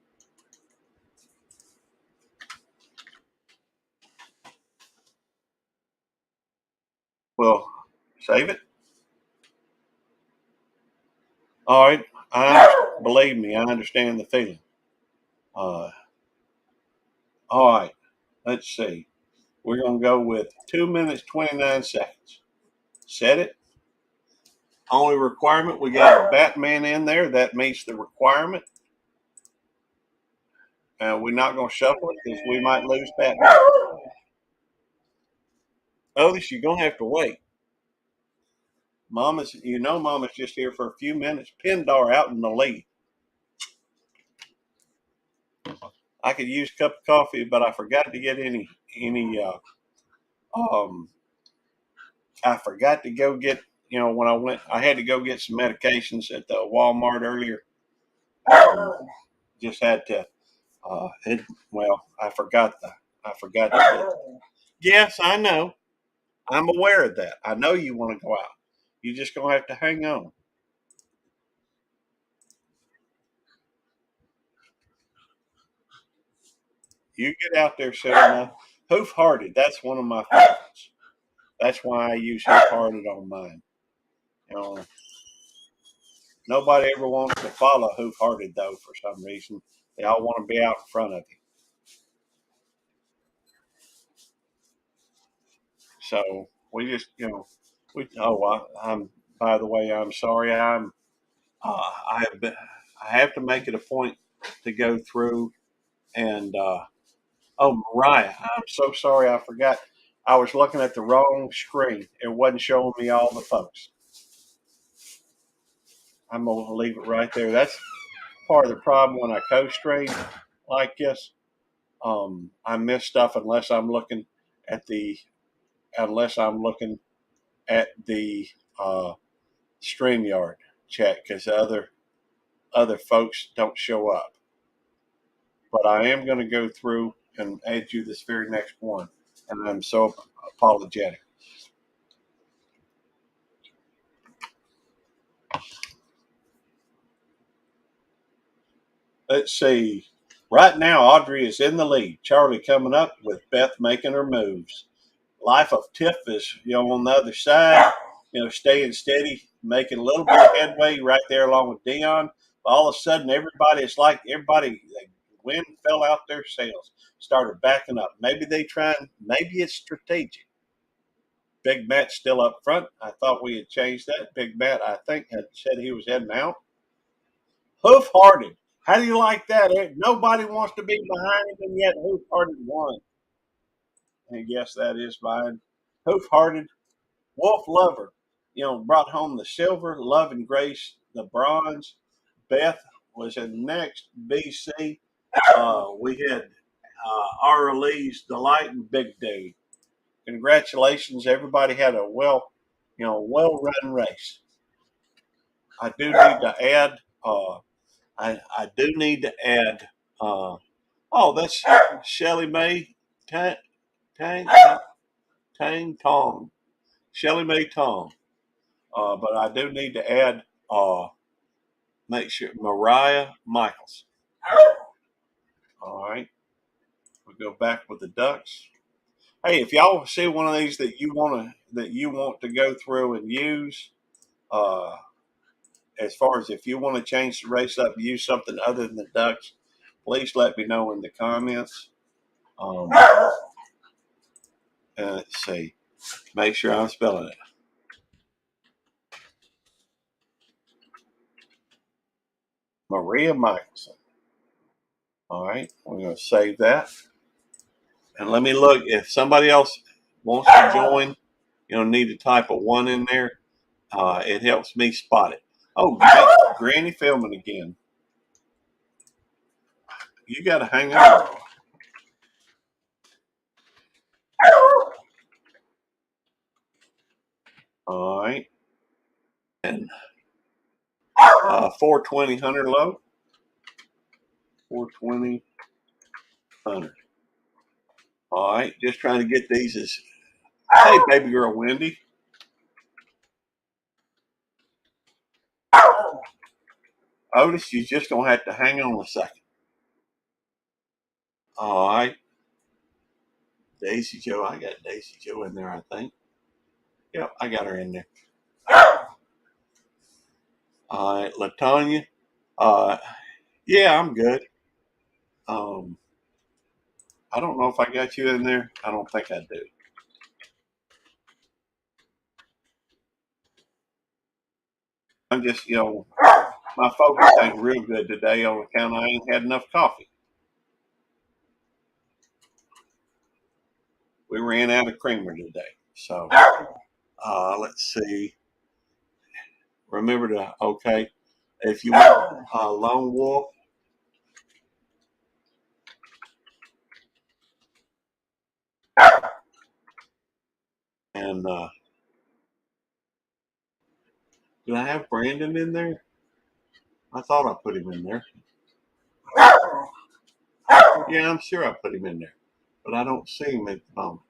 Well, save it. All right. Believe me, I understand the feeling. Uh, all right. Let's see. We're going to go with 2 minutes, 29 seconds. Set it. Only requirement, we got Batman in there. That meets the requirement. We're not going to shuffle it because we might lose Batman. Otis, you're going to have to wait. Mama's just here for a few minutes. Pindar out in the lead. I could use a cup of coffee, but I forgot to get um, I forgot to go get, when I had to go get some medications at the Walmart earlier. Just had to, I forgot to. Yes, I know. I'm aware of that. I know you want to go out. You're just going to have to hang on. You get out there soon enough. Hoof hearted, that's one of my favorites. That's why I use hoof hearted on mine. You know, nobody ever wants to follow hoof hearted though for some reason. They all want to be out in front of you. So we just, I'm. By the way, I'm sorry. I have been. I have to make it a point to go through and. Oh, Mariah, I'm so sorry. I forgot. I was looking at the wrong screen. It wasn't showing me all the folks. I'm gonna leave it right there. That's part of the problem when I co-stream like this. I miss stuff at the unless I'm looking at the uh, StreamYard chat because other folks don't show up. But I am going to go through and add you this very next one, and I'm so apologetic. Let's see. Right now, Audrey is in the lead. Charlie coming up with Beth making her moves. Life of Tiff is, on the other side, staying steady, making a little bit of headway right there along with Dion. All of a sudden, the wind fell out their sails, started backing up. Maybe it's strategic. Big Matt's still up front. I thought we had changed that. Big Matt, I think, had said he was heading out. Hoof Hearted. How do you like that? Nobody wants to be behind him, and yet Hoof Hearted won. And yes, that is mine. Hoof Hearted, Wolf Lover, brought home the silver, Love and Grace, the bronze. Beth was in next, BC. We had R. Lee's Delight and Big Dude. Congratulations, everybody had a well run race. I do need to add. I do need to add. That's Shelly Mae Tang Tang Tang Tong. Shelly Mae Tong. But I do need to add. Make sure Mariah Michaels. All right. We go back with the Ducks. Hey, if y'all see one of these that you want to go through and use, as far as if you want to change the race up, use something other than the Ducks, please let me know in the comments. Let's see. Make sure I'm spelling it. Maria Michelson. All right, we're going to save that. And let me look. If somebody else wants to join, need to type a 1 in there. It helps me spot it. Oh, Granny filming again. You got to hang on. All right. And 420 Hunter low. 420 Hunter. All right. Just trying to get these as. Hey, baby girl Wendy. Otis, you're just going to have to hang on a second. All right. Daisy Joe. I got Daisy Joe in there, I think. Yep, I got her in there. All right. LaTonya. Yeah, I'm good. I don't know if I got you in there. I don't think I do. I'm just, my focus ain't real good today on account I ain't had enough coffee. We ran out of creamer today. So let's see. Remember to, okay, if you want Lone Wolf, and did I have Brandon in there? I thought I put him in there. Yeah, I'm sure I put him in there, but I don't see him at the moment.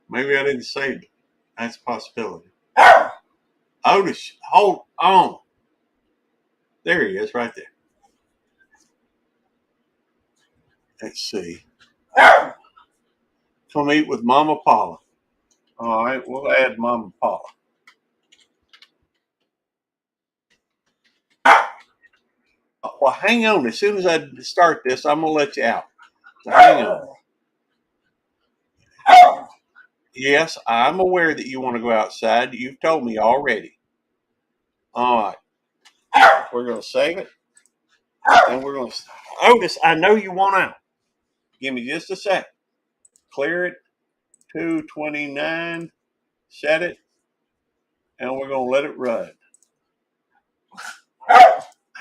Maybe I didn't save it. That's a possibility. Otis, hold on. There he is, right there. Let's see. Come eat with Mama Paula. All right, we'll add Mama Paula. Well, hang on. As soon as I start this, I'm going to let you out. So hang on. Yes, I'm aware that you want to go outside. You've told me already. All right. We're going to save it. And we're going to. Otis, I know you want out. Give me just a sec. Clear it. 229. Set it. And we're going to let it run.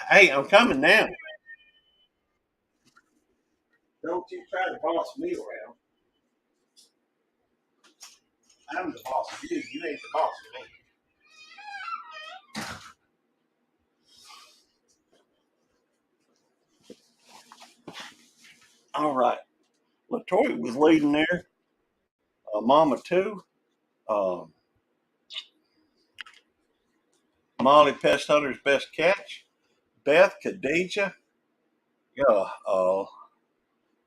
Hey, I'm coming now. Don't you try to boss me around. I'm the boss of you. You ain't the boss of me. All right. LaToya was leading there. Mama 2. Molly Pest Hunter's Best Catch, Beth, Khadijah. Yeah, a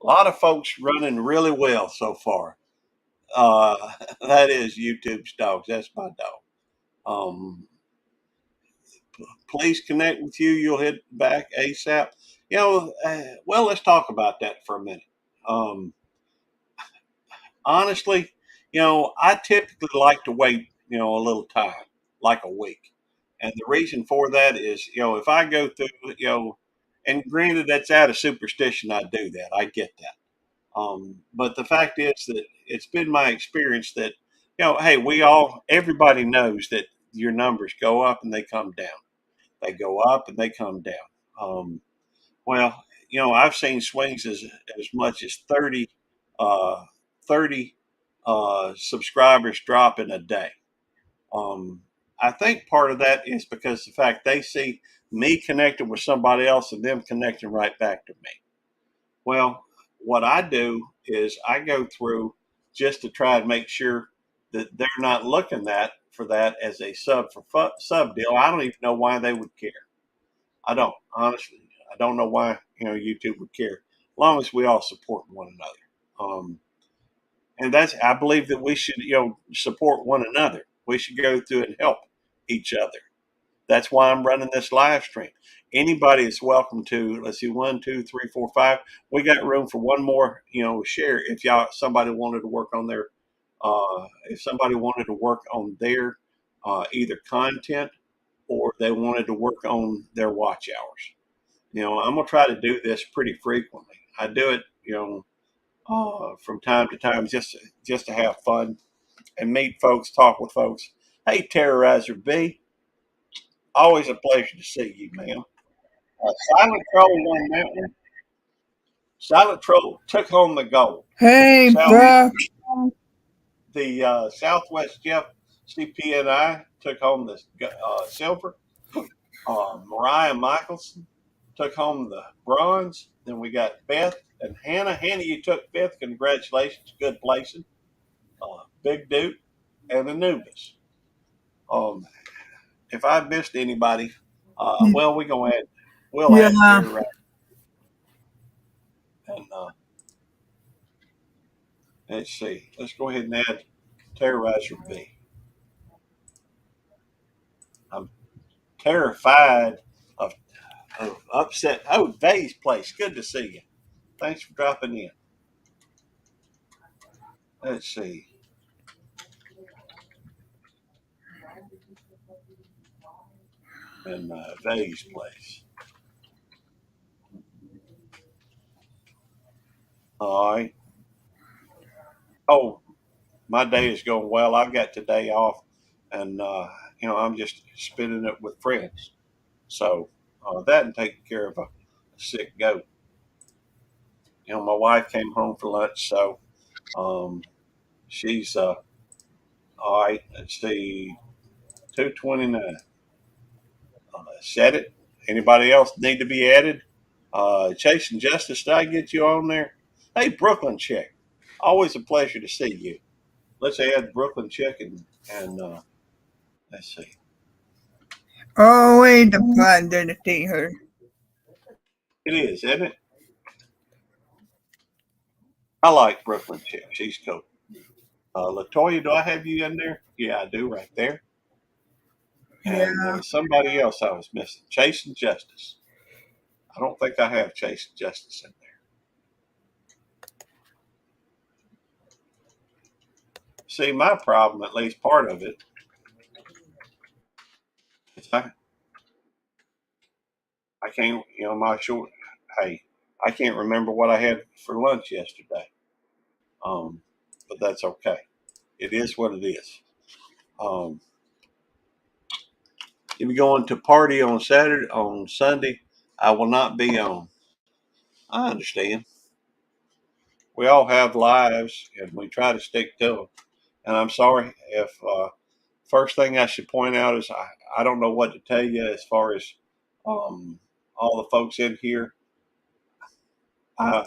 lot of folks running really well so far. Uh, that is YouTube's dogs. That's my dog. Um, Please connect with you. You'll hit back ASAP. Well, let's talk about that for a minute. Um, Honestly, I typically like to wait, a little time, like a week. And the reason for that is, if I go through, and granted, that's out of superstition, I do that. I get that. But the fact is that it's been my experience that, hey, everybody knows that your numbers go up and they come down. They go up and they come down. Um, well, I've seen swings as much as 30, uh, 30 subscribers drop in a day. Um, I think part of that is because the fact they see me connecting with somebody else and them connecting right back to me. Well, what I do is I go through just to try and make sure that they're not looking at for that as a sub deal. I don't even know why they would care. I don't honestly. I don't know why YouTube would care, as long as we all support one another. And I believe that we should support one another. We should go through and help each other. That's why I'm running this live stream. Anybody is welcome to. Let's see, 1, 2, 3, 4, 5. We got room for one more, share. If somebody wanted to work on their, if somebody wanted to work on their either content or they wanted to work on their watch hours. I'm gonna try to do this pretty frequently. I do it, from time to time, just to have fun and meet folks, talk with folks. Hey, Terrorizer B, always a pleasure to see you, man. Silent Troll won that one. Silent Troll took home the gold. Hey, South, bro. the Southwest Jeff CPNI took home the silver. Mariah Michelson took home the bronze. Then we got Beth and Hannah. Hannah, you took fifth. Congratulations. Good placing. Big Duke and Anubis. Um, if I missed anybody, well, we'll add Yeah. Terry and let's see. Let's go ahead and add Terrorizer B. I'm terrified of, upset. Oh, Vay's place. Good to see you. Thanks for dropping in. Let's see. And Vay's place. All right. Oh, my day is going well. I've got today off, and I'm just spending it with friends. So that and taking care of a sick goat. My wife came home for lunch, so um, she's all right. Let's see, 229. Set it. Anybody else need to be added? Chase and Justice, did I get you on there? Hey, Brooklyn Chick, always a pleasure to see you. Let's add Brooklyn Chick and let's see. Always a pleasure to see her. It is, isn't it? I like Brooklyn Chick. She's cool. Latoya, do I have you in there? Yeah, I do, right there. And there Yeah. was somebody else I was missing. Chase and Justice. I don't think I have Chase and Justice in there. See, my problem, at least part of it, is I can't, my short, hey, I can't remember what I had for lunch yesterday. Um, but that's okay. It is what it is. Um, if you're going to party on Sunday, I will not be on. I understand. We all have lives and we try to stick to them. And I'm sorry if, first thing I should point out is I don't know what to tell you as far as um, all the folks in here. Uh,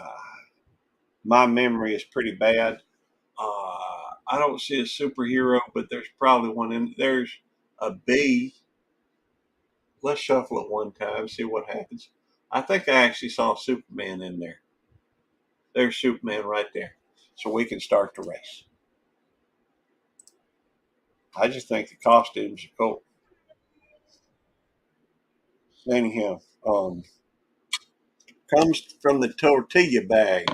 my memory is pretty bad. I don't see a superhero, but there's probably one in there's a B. let's shuffle it one time, see what happens. I think I actually saw Superman in there. There's Superman right there. So we can start the race. I just think the costumes are cool. Anyhow, comes from the tortilla bag.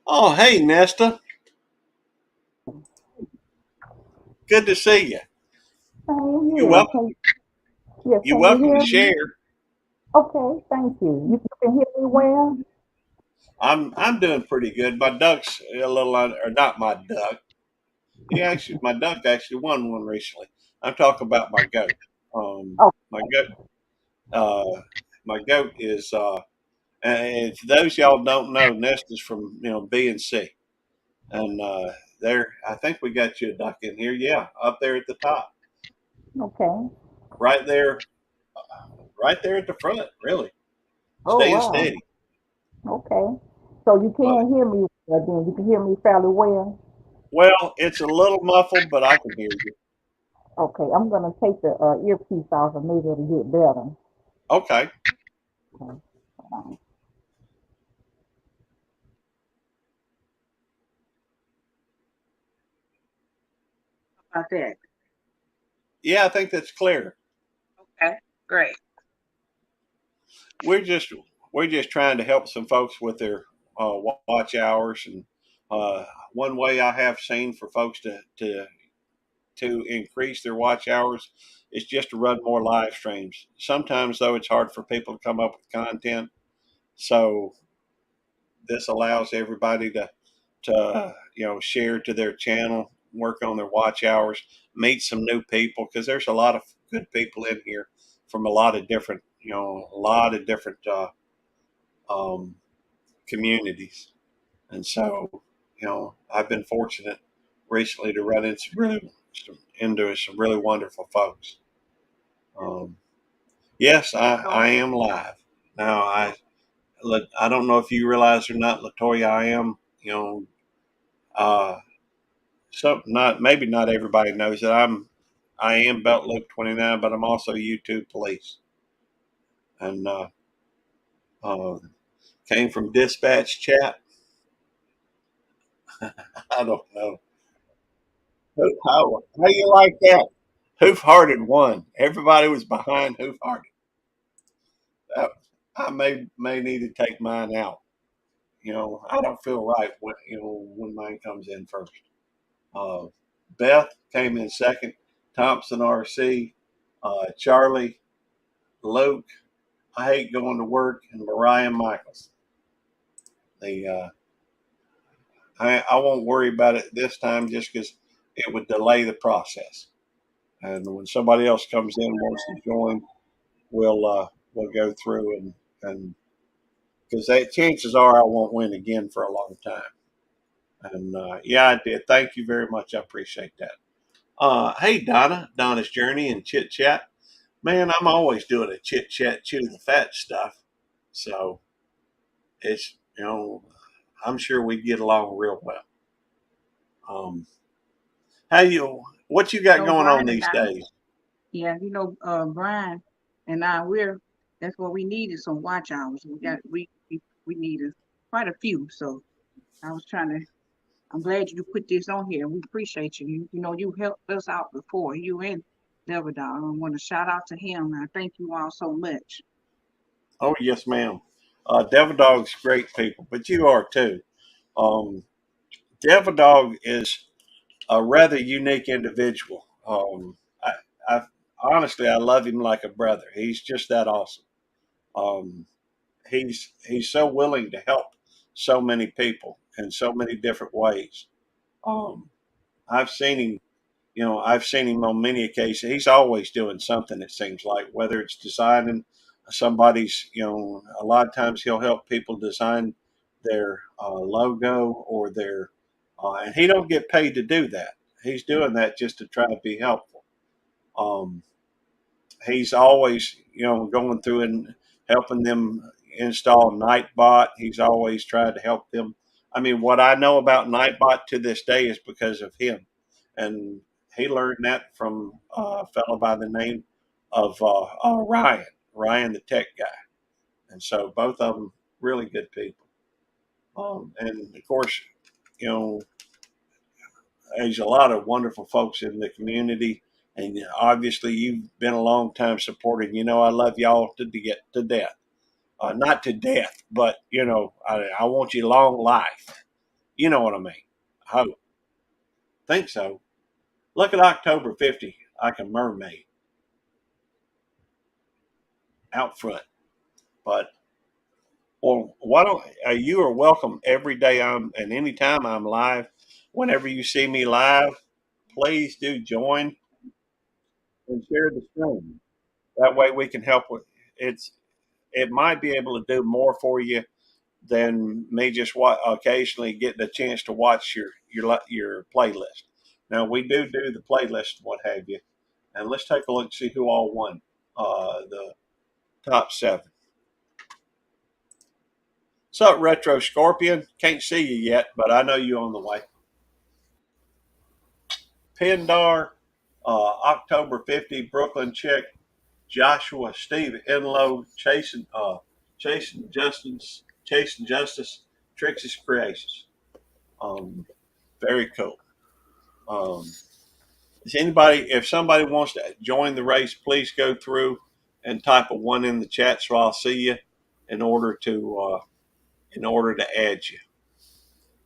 Oh, hey, Nesta. Good to see you. Same You here. welcome. Yes, You can you welcome to hear me? share. Okay, thank you. You can hear me well? I'm doing pretty good. My duck's a little or not my duck. My duck actually won one recently. I'm talking about my goat. Um, Oh, my goat. My goat is. And for those y'all don't know, Nesta's from B&C, and there. I think we got you a duck in here. Yeah, up there at the top, okay. right there, right there at the front. Really, Oh, staying wow. steady. Okay. So you Love it. can hear me well then. You can hear me fairly well. Well, it's a little muffled, but I can hear you. Okay, I'm going to take the earpiece off and maybe it'll get better. Okay. Okay. Hold about that? Yeah, I think that's clear. Okay, great. We're just we're just trying to help some folks with their watch hours, and uh, one way I have seen for folks to increase their watch hours is just to run more live streams. Sometimes though it's hard for people to come up with content, so this allows everybody to share to their channel, work on their watch hours, meet some new people because there's a lot of good people in here from a lot of different um, communities. And so, I've been fortunate recently to run into some really wonderful folks. Um, yes, I am live now. I don't know if you realize or not, Latoya. I am uh, not maybe not everybody knows that I am Belt Loop 29, but I'm also YouTube Police, and uh, came from Dispatch Chat. I don't know how you like that. Hoof Hearted won. Everybody was behind Hoof Hearted. I may need to take mine out. I don't feel right when mine comes in first. Uh, Beth came in second. Thompson RC, Charlie, Luke. I hate going to work, and Mariah Michaels. The I won't worry about it this time just because it would delay the process. And when somebody else comes in and wants to join, we'll go through and because chances are I won't win again for a long time. And yeah, I did. Thank you very much. I appreciate that. Hey, Donna's Journey and Chit Chat. Man, I'm always doing a chit chat, chew the fat stuff. So it's, I'm sure we get along real well. Um, what you got No, going on Brian and these I, days? yeah, Brian and I, that's what we needed, some watch hours. We needed quite a few. So I was trying to I'm glad you put this on here. We appreciate you. You helped us out before. You and Devil Dog. I want to shout out to him. I thank you all so much. Oh, yes, ma'am. Devil Dog's great people, but you are too. Um, Devil Dog is a rather unique individual. I honestly, I love him like a brother. He's just that awesome. Um, he's so willing to help so many people in so many different ways. Um, I've seen him, I've seen him on many occasions. He's always doing something. It seems like whether it's designing somebody's, a lot of times he'll help people design their logo or and he don't get paid to do that. He's doing that just to try to be helpful. Um, he's always going through and helping them install Nightbot. He's always tried to help them. I mean, what I know about Nightbot to this day is because of him, and he learned that from a fellow by the name of Ryan, Ryan the tech guy. And so both of them really good people. And of course, you know, there's a lot of wonderful folks in the community, and obviously you've been a long time supporting. You know, I love y'all to get to death, not to death, but I want you long life. You know what I mean? I hope, think so. Look at October 50, like a mermaid out front. But well, why don't you are welcome every day and anytime I'm live. Whenever you see me live, please do join and share the stream. That way we can help with it's. It might be able to do more for you than me just occasionally getting a chance to watch your playlist. Now we do the playlist, what have you, and let's take a look and see who all won the top seven. What's up, Retro Scorpion? Can't see you yet, but I know you're on the way. Pindar, October 50, Brooklyn Chick, Joshua, Steve, Enlow, Chasing Justice, Trixie's Creations. Um, Very cool. Um, if somebody wants to join the race, please go through and type a one in the chat so I'll see you in order to add you.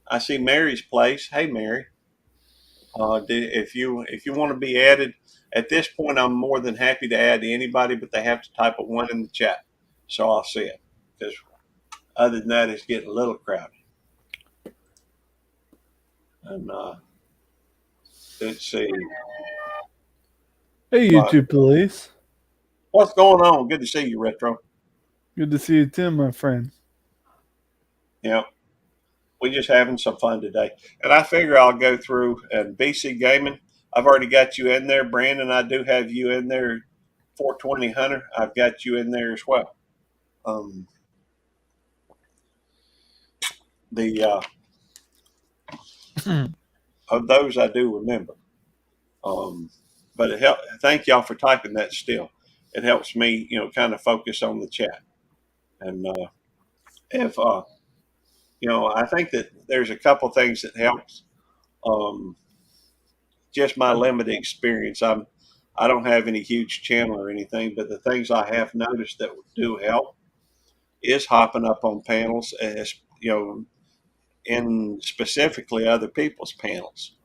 I see Mary's place. Hey, Mary. If you want to be added at this point, I'm more than happy to add anybody, but they have to type a one in the chat, so I'll see it. Because other than that, it's getting a little crowded. And let's see. Hey, YouTube police. What's going on? Good to see you, Retro. Good to see you too, my friend. Yeah, we're just having some fun today. And I figure I'll go through and BC Gaming. I've already got you in there. Brandon, I do have you in there. 420 Hunter, I've got you in there as well. The Of those I do remember. But thank y'all for typing that still. It helps me, kind of focus on the chat. And if I think that there's a couple things that helps. Um, just my limited experience. I don't have any huge channel or anything, but the things I have noticed that do help is hopping up on panels, as in specifically other people's panels.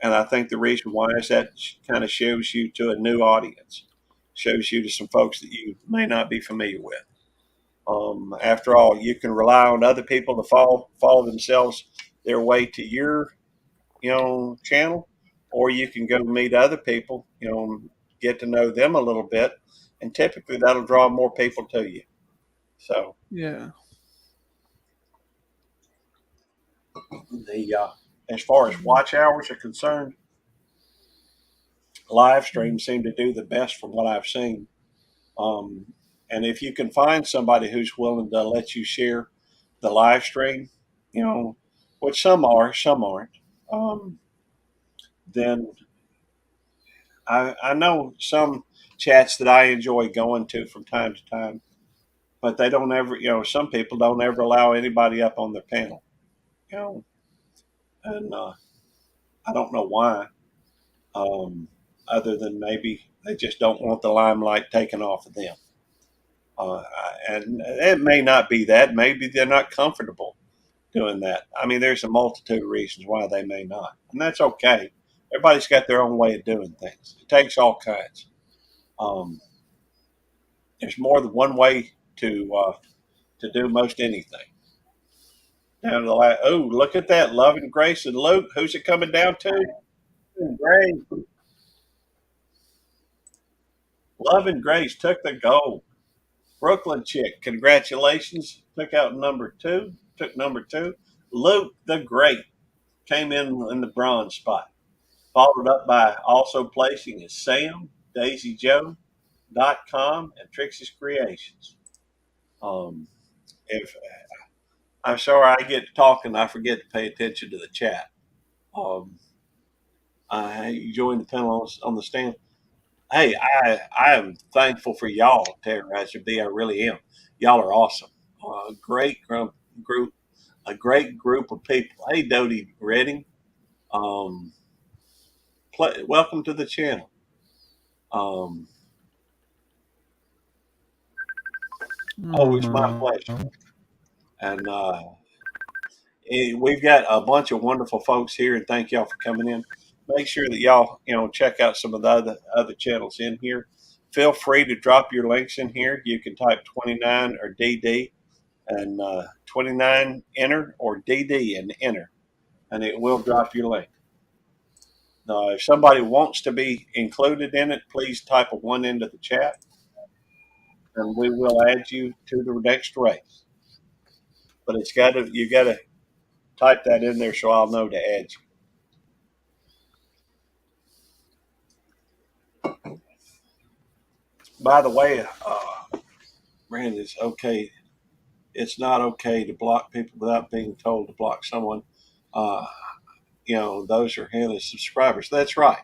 And I think the reason why is that kind of shows you to a new audience, shows you to some folks that you may not be familiar with. After all, you can rely on other people to follow themselves their way to your, channel, or you can go meet other people, get to know them a little bit, and typically that'll draw more people to you. So Yeah. the as far as watch hours are concerned, live streams seem to do the best from what I've seen. And if you can find somebody who's willing to let you share the live stream, which some are, some aren't, then I know some chats that I enjoy going to from time to time, but they don't ever, some people don't ever allow anybody up on their panel, you know, and I don't know why, other than maybe they just don't want the limelight taken off of them. And it may not be that. Maybe they're not comfortable doing that. I mean, there's a multitude of reasons why they may not, and that's okay. Everybody's got their own way of doing things. It takes all kinds. Um, there's more than one way to do most anything. Down to the last. Oh, look at that! Love and Grace and Luke. Who's it coming down to? Grace. Love and Grace took the gold. Brooklyn chick, congratulations. Took out number two. Took number two. Luke the Great came in the bronze spot. Followed up by also placing is Sam, DaisyJoe.com, and Trixie's Creations. If I'm sorry, I get to talking, I forget to pay attention to the chat. Um, You join the panel on the stand. Hey, I am thankful for y'all, Terrorizer B. I really am. Y'all are awesome. Great group, a great group of people. Hey, Dodie Redding, um, welcome to the channel. Um, Always my pleasure. And we've got a bunch of wonderful folks here, and thank y'all for coming in. Make sure that y'all, check out some of the other channels in here. Feel free to drop your links in here. You can type 29 or DD and 29 enter or DD and enter, and it will drop your link. If somebody wants to be included in it, please type a 1 into the chat, and we will add you to the next race. But you got to type that in there so I'll know to add you. By the way, Brandon, it's not okay to block people without being told to block someone. Uh, those are Hannah's subscribers. That's right.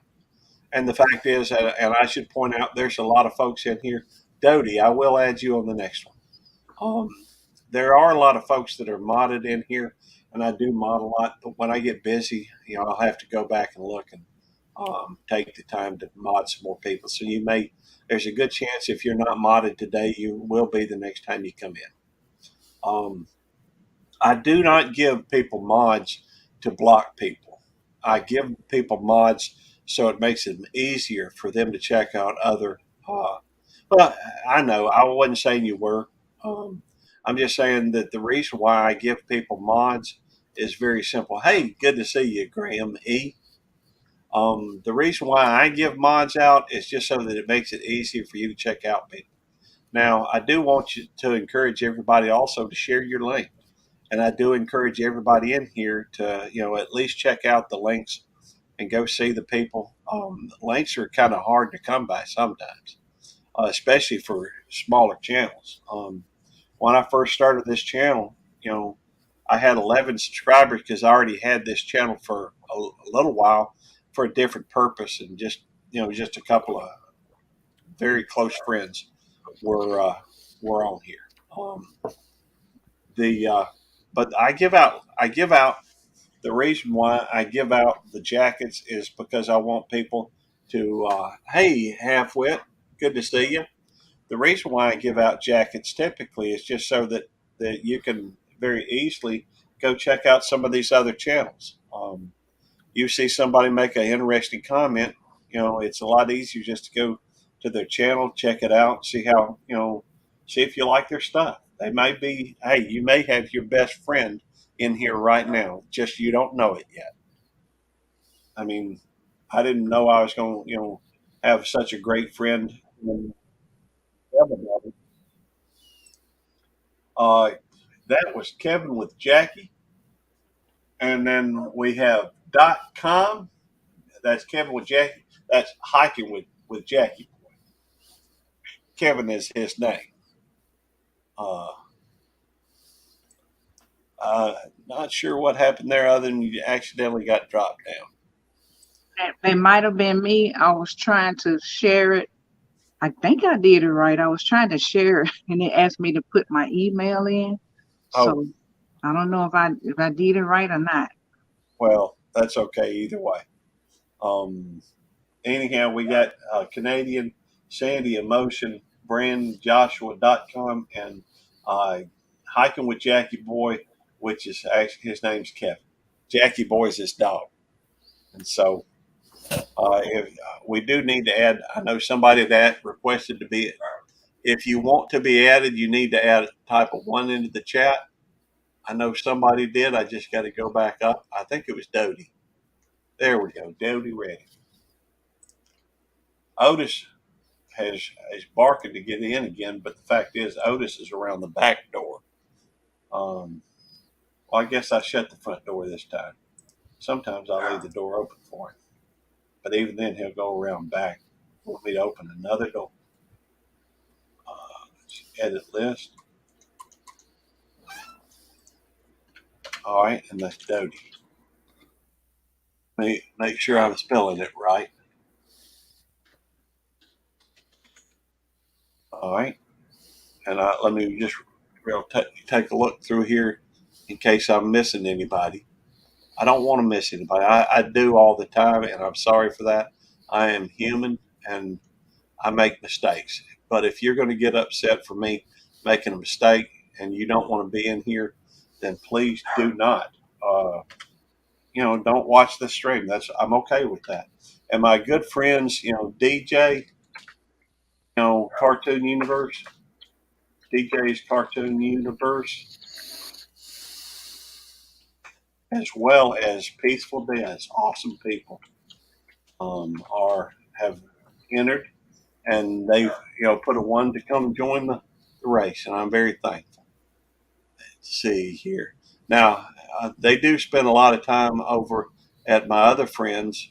And the fact is, and I should point out, there's a lot of folks in here. Dodie, I will add you on the next one. There are a lot of folks that are modded in here, and I do mod a lot. But when I get busy, I'll have to go back and look and take the time to mod some more people. So there's a good chance if you're not modded today, you will be the next time you come in. I do not give people mods to block people. I give people mods so it makes it easier for them to check out other. Well, I know I wasn't saying you were. I'm just saying that the reason why I give people mods is very simple. Hey, good to see you, Graham E. The reason why I give mods out is just so that it makes it easier for you to check out people. Now, I do want you to encourage everybody also to share your link. And I do encourage everybody in here to, at least check out the links and go see the people. Links are kind of hard to come by sometimes, especially for smaller channels. When I first started this channel, I had 11 subscribers because I already had this channel for a little while for a different purpose, and just a couple of very close friends were on here. But I give out the reason why I give out the jackets is because I want people to, hey, Halfwit, good to see you. The reason why I give out jackets typically is just so that you can very easily go check out some of these other channels. You see somebody make an interesting comment, it's a lot easier just to go to their channel, check it out, see if you like their stuff. They may be, hey, you may have your best friend in here right now, just you don't know it yet. I mean, I didn't know I was going to, have such a great friend. Uh, that was Kevin with Jackie. And then we have .com. That's Kevin with Jackie. That's hiking with Jackie. Kevin is his name. Uh, Not sure what happened there other than you accidentally got dropped down. It might have been me. I was trying to share it. I think I did it right. I was trying to share it, and it asked me to put my email in. Oh, So I don't know if I did it right or not. well, that's okay either way. Anyhow, we got Canadian Sandy Emotion brand Joshua.com and Hiking with Jackie Boy, which is actually his name's Kevin. Jackie Boy is his dog. And so if we do need to add, I know somebody that requested to be, if you want to be added, you need to add type of 1 into the chat. I know somebody did. I just got to go back up. I think it was Dodie. There we go. Dodie ready. Otis is barking to get in again, but the fact is Otis is around the back door. Well, I guess I shut the front door this time. Sometimes I leave the door open for him, but even then he'll go around back. Want me to open another door? Let's edit list. All right, and that's Dodie. make sure I'm spelling it right. All right. And let me just take a look through here in case I'm missing anybody. I don't want to miss anybody. I do all the time, and I'm sorry for that. I am human, and I make mistakes. But if you're going to get upset for me making a mistake and you don't want to be in here, then please do not. Uh, don't watch the stream. I'm okay with that. And my good friends, DJ, Cartoon Universe, DJ's Cartoon Universe, as well as Peaceful Dance, awesome people, are have entered, and they've put a one to come join the race, and I'm very thankful. Let's see here. Now they do spend a lot of time over at my other friends.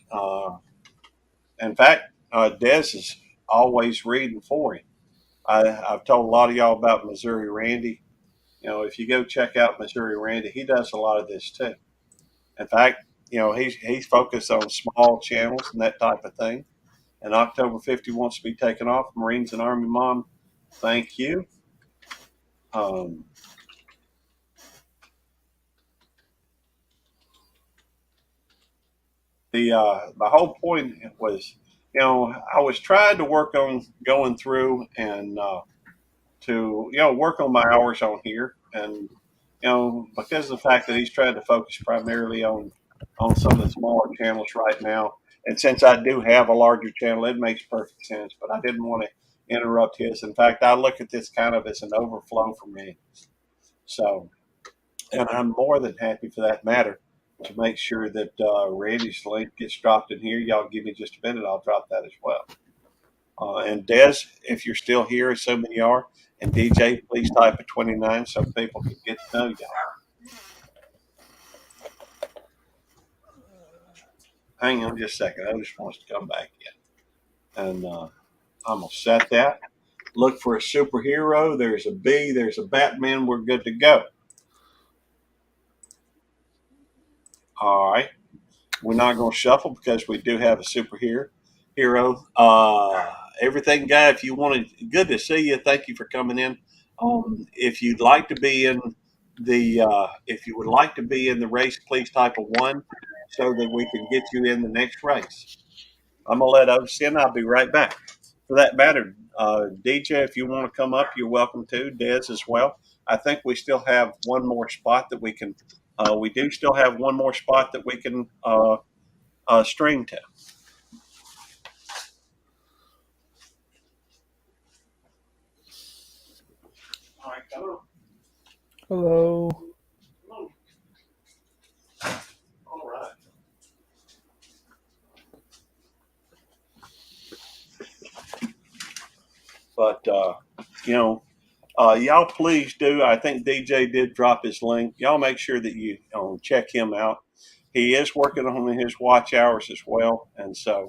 In fact, Des is always reading for him. I've told a lot of y'all about Missouri Randy. If you go check out Missouri Randy, he does a lot of this too. In fact, he's focused on small channels and that type of thing. And October 50 wants to be taken off. Marines and Army Mom, thank you. Um, the whole point was, I was trying to work on going through and to work on my hours on here, and because of the fact that he's trying to focus primarily on some of the smaller channels right now, and since I do have a larger channel, it makes perfect sense. But I didn't want to interrupt his. In fact, I look at this kind of as an overflow for me. So, and I'm more than happy for that matter to make sure that Randy's link gets dropped in here. Y'all give me just a minute, I'll drop that as well. And Des, if you're still here, assuming you are, and DJ, please type a 29 so people can get to know y'all. Hang on just a second. I just wants to come back in. And I'm going to set that. Look for a superhero. There's a B. There's a Batman. We're good to go. All right. We're not going to shuffle because we do have a superhero. Everything, guy. If you wanted, good to see you. Thank you for coming in. If you'd like to be in if you would like to be in the race, please type a one so that we can get you in the next race. I'm gonna let Otis in. I'll be right back. For that matter, DJ, if you want to come up, you're welcome to. Des as well. I think we still have one more spot that we can. We do still have one more spot that we can stream to. All right, come on. Hello. Come on. All right. But y'all please do. I think DJ did drop his link. Y'all make sure that you check him out. He is working on his watch hours as well, and so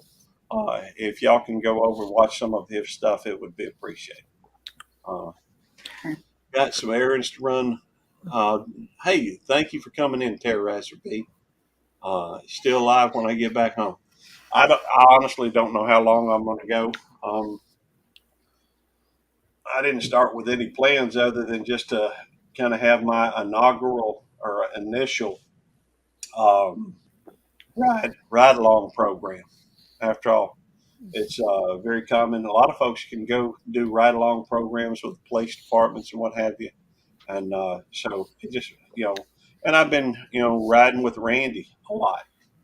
if y'all can go over and watch some of his stuff, it would be appreciated. Uh, got some errands to run. Hey, thank you for coming in, Terrorizer B. Still alive when I get back home. I honestly don't know how long I'm going to go. I didn't start with any plans other than just to kind of have my inaugural or initial um, ride along program. After all, it's very common. A lot of folks can go do ride along programs with police departments and what have you, and so it just and I've been riding with Randy a lot,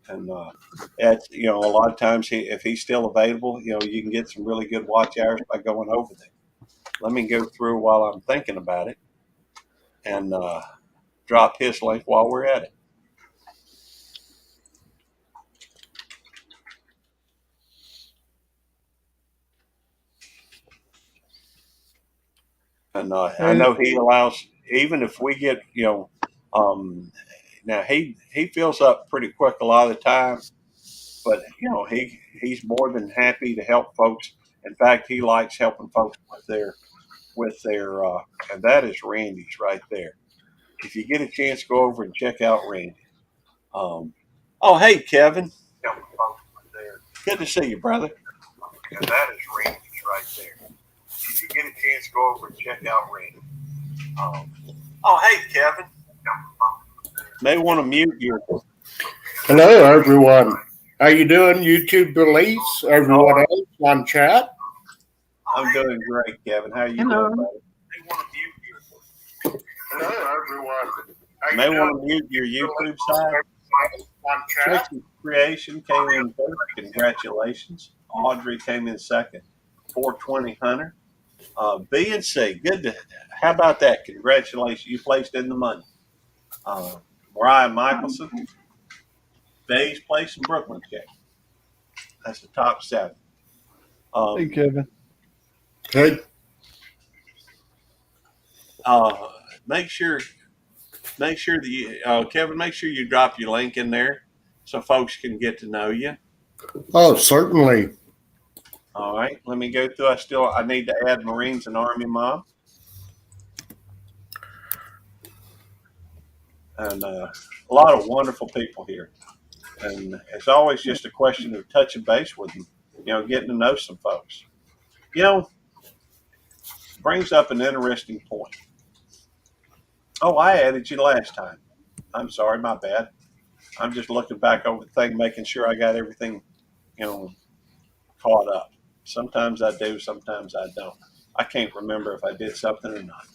and a lot of times if he's still available, you can get some really good watch hours by going over there. Let me go through while I'm thinking about it and drop his link while we're at it. And I know he allows, even if we get, now he fills up pretty quick a lot of the time, but he's more than happy to help folks. In fact, he likes helping folks with their and that is Randy's right there. If you get a chance, go over and check out Randy. Oh, hey, Kevin. Good to see you, brother. And that is Randy's right there. If you get a chance, go over and check out Randy. Oh, hey, Kevin. May want to mute your. Hello, everyone. How you doing, YouTube Beliefs? Everyone else on chat? I'm doing great, Kevin. How you Hello. doing, buddy? They want to mute you. Hello, everyone. How May you want to doing? mute your YouTube side. On chat. Trixie Creation came in first. Congratulations. Audrey came in second. 420 Hunter. B&C, good to. How about that? Congratulations. You placed in the money. Mariah Michelson, Dave's Place in Brooklyn check. That's the top 7. Hey, Kevin. Hey, Make sure that you, Kevin, make sure you drop your link in there so folks can get to know you. oh, certainly. All right, let me go through. I need to add Marines and Army Mom. And a lot of wonderful people here. And it's always just a question of touching base with them, getting to know some folks. Brings up an interesting point. Oh, I added you last time. I'm sorry, my bad. I'm just looking back over the thing, making sure I got everything, caught up. Sometimes I do, sometimes I don't. I can't remember if I did something or not.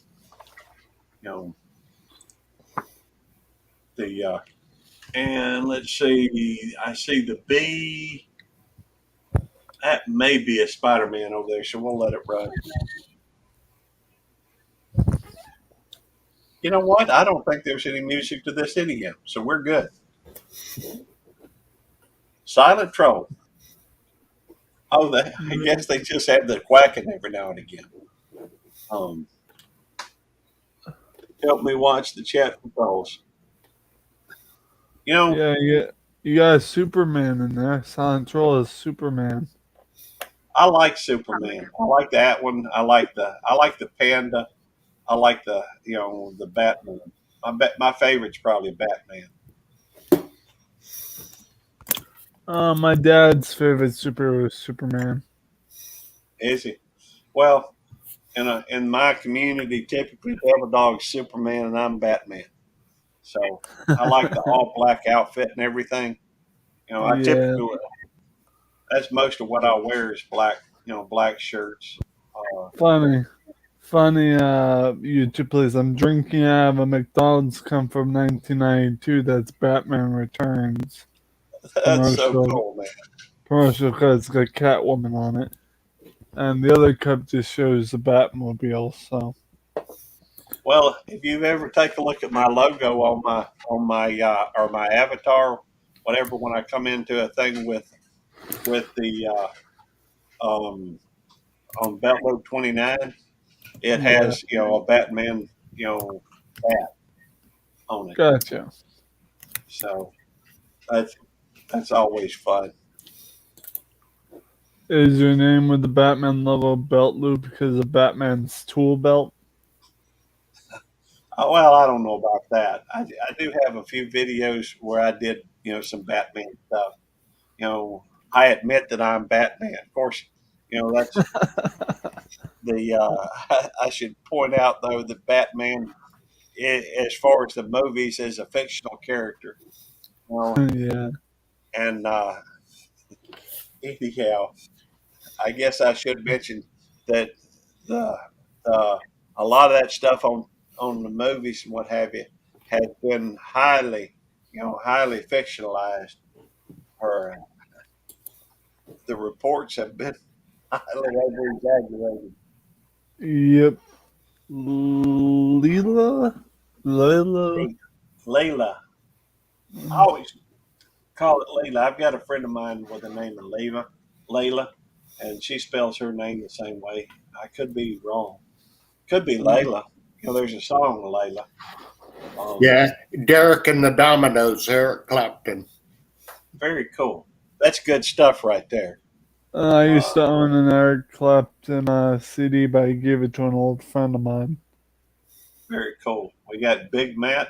And let's see, I see the B. That may be a Spider-Man over there, so we'll let it run. You know what? I don't think there's any music to this anyhow, so we're good. Silent Troll. Oh, I guess they just have the quacking every now and again. Help me watch the chat controls. Yeah, you got a Superman in there. Silent Troll is Superman. I like Superman. I like that one. I like the panda. I like the Batman. My favorite's probably Batman. My dad's favorite superhero is Superman. Is he? Well, in my community, typically Devil Dog's Superman and I'm Batman. So I like the all black outfit and everything. I Yeah. typically that's most of what I wear is black. Black shirts. Funny, YouTube please. I'm drinking out of a McDonald's come from 1992. That's Batman Returns. That's so cool, man. Commercial because it's got Catwoman on it. And the other cup just shows the Batmobile, so. Well, if you've ever take a look at my logo on my or my avatar, whatever, when I come into a thing with the on Belt Load 29, it has a Batman bat on it. Gotcha. So that's always fun. Is your name with the Batman logo belt loop because of Batman's tool belt? Well, I don't know about that. I do have a few videos where I did some Batman stuff. I admit that I'm Batman. Of course, that's the. I should point out though that Batman, as far as the movies, is a fictional character. Yeah. And anyhow, I guess I should mention that the a lot of that stuff on the movies and what have you has been highly fictionalized, or the reports have been highly over exaggerated. Yep. Leela? Layla. I always call it Layla. I've got a friend of mine with the name of Layla, and she spells her name the same way. I could be wrong. Could be Layla. There's a song, Layla. Yeah, Derek and the Dominoes, Eric Clapton. Very cool. That's good stuff right there. I used to own an Eric Clapton CD, but I gave it to an old friend of mine. Very cool. We got Big Matt,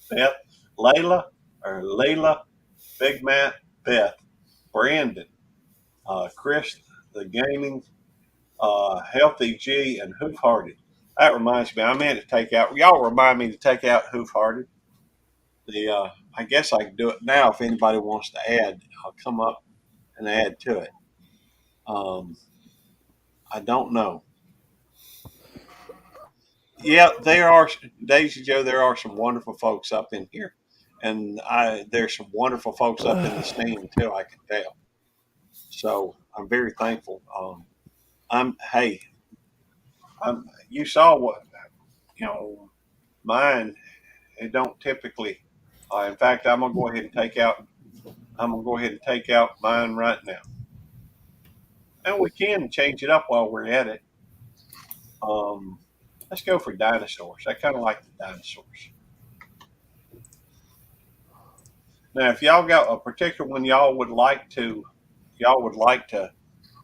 Beth, Layla, Big Matt, Beth. Brandon, Chris, the gaming, Healthy G, and Hoof Hearted. That reminds me, I meant to take out. Y'all remind me to take out Hoof Hearted. I guess I can do it now if anybody wants to add. I'll come up and add to it. Um, I don't know. Yeah, there are Daisy Joe. There are some wonderful folks up in here, and there's some wonderful folks up in the stand too. I can tell. So I'm very thankful. I'm hey, you saw what you know. Mine it don't typically. In fact, I'm gonna go ahead and take out. I'm gonna go ahead and take out mine right now, and we can change it up while we're at it. Um, let's go for dinosaurs. I kind of like the dinosaurs. Now, if y'all got a particular one y'all would like to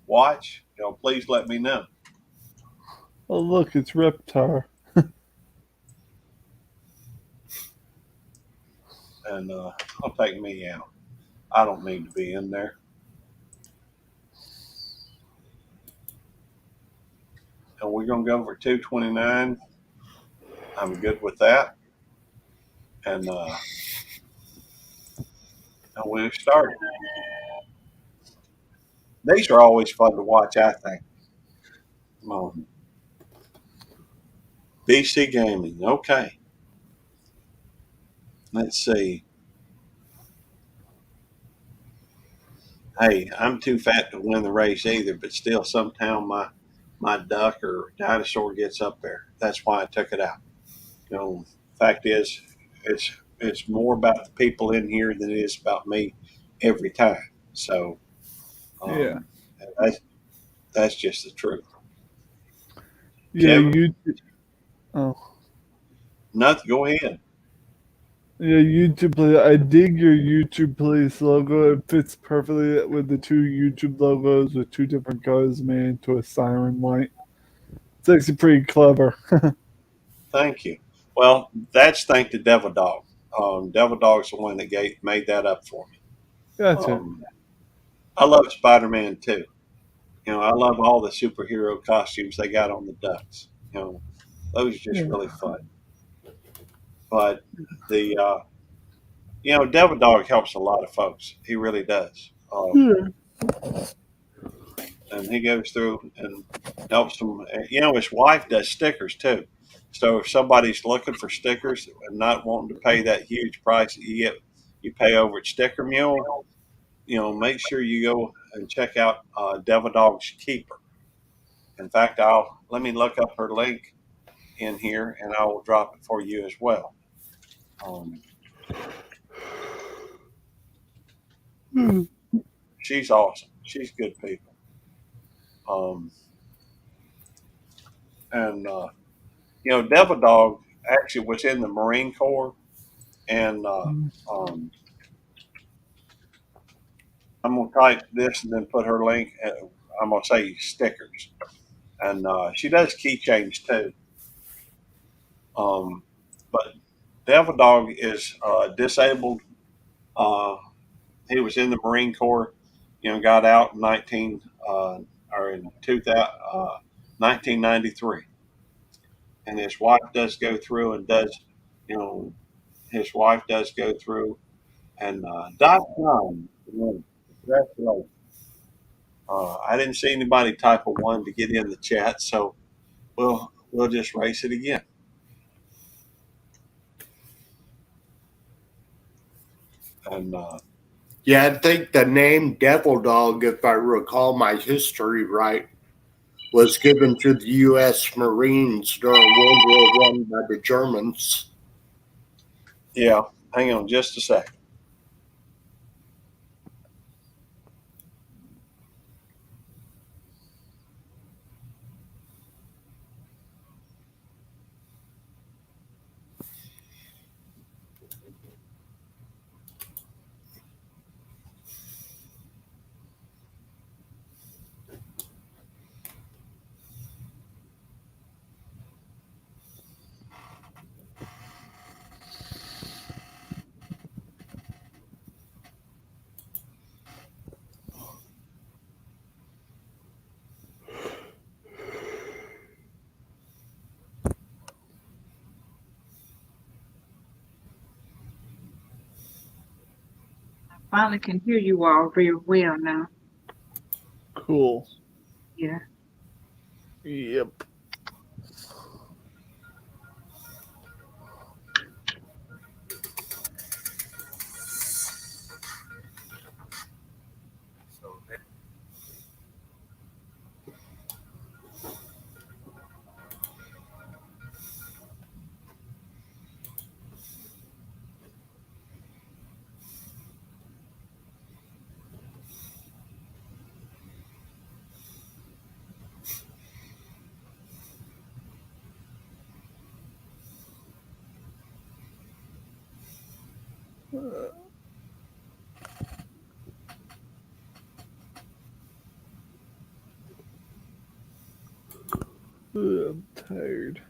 watch, please let me know. Oh, look, it's Reptar. And I'll take me out. I don't need to be in there. And we're gonna go for 229. I'm good with that. And we'll start. These are always fun to watch. I think. BC Gaming. Okay. Let's see. Hey, I'm too fat to win the race either, but still, sometime my duck or dinosaur gets up there. That's why I took it out. Fact is, it's more about the people in here than it is about me every time. So Yeah. um, that's that's just the truth. Yeah, Kevin, YouTube. Oh. nothing. Go ahead. Yeah, YouTube play. I dig your YouTube Place logo. It fits perfectly with the two YouTube logos with two different colors made into a siren light. It's actually pretty clever. Thank you. Well, that's thank to Devil Dog. Devil Dog's the one that made that up for me. Gotcha. Um, I love Spider Man too. I love all the superhero costumes they got on the ducks. Those are just Yeah. really fun. But the Devil Dog helps a lot of folks. He really does. Yeah. And he goes through and helps them. His wife does stickers too. So if somebody's looking for stickers and not wanting to pay that huge price that you pay over at Sticker Mule, make sure you go and check out Devil Dog's Keeper. In fact, I'll let me look up her link in here, and I will drop it for you as well. Um, Hmm. she's awesome. She's good people. Um, and Devil Dog actually was in the Marine Corps, and I'm gonna type this and then put her link. I'm gonna say stickers, and she does keychains too. Um, but Devil Dog is disabled. Uh, he was in the Marine Corps. Got out in 1993, and his wife does go through and does, you know, his wife does go through and .com. Congratulations. I didn't see anybody type a one to get in the chat, so we'll just race it again. And Yeah, I think the name Devil Dog, if I recall my history right, was given to the U.S. Marines during World War One by the Germans. yeah, hang on just a second. finally can hear you all very well now. Cool. Yeah. Yep. So that, I'm tired.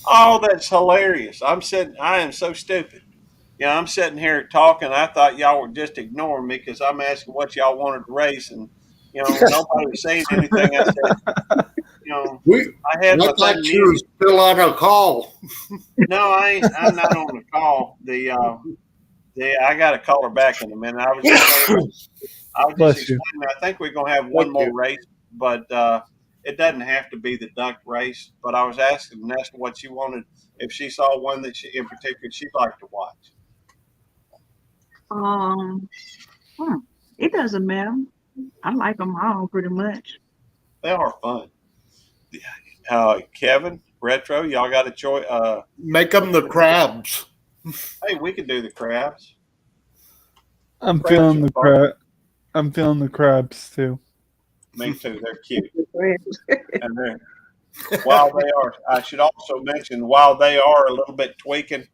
Oh, that's hilarious. I am so stupid. I'm sitting here talking. I thought y'all were just ignoring me because I'm asking what y'all wanted to race, and nobody was saying anything. I said, We, I had I my thing thought you were muted. still on a call. No, I ain't. I'm not on the call. I got to call her back in a minute. I was just saying. I was just Bless you. explaining. I think we're gonna have one Thank more you. race, but it doesn't have to be the duck race. But I was asking Nesta what she wanted if she saw one that in particular she'd like to watch. Um, hmm, it doesn't matter. I like them all pretty much. They are fun. Kevin, retro, y'all got a choice. Make them the crabs. Hey, we can do the crabs. I'm Crabs feeling are the fun. crab. I'm feeling the crabs too. Me too. They're cute, Yeah. and while they are, I should also mention while they are a little bit tweaking,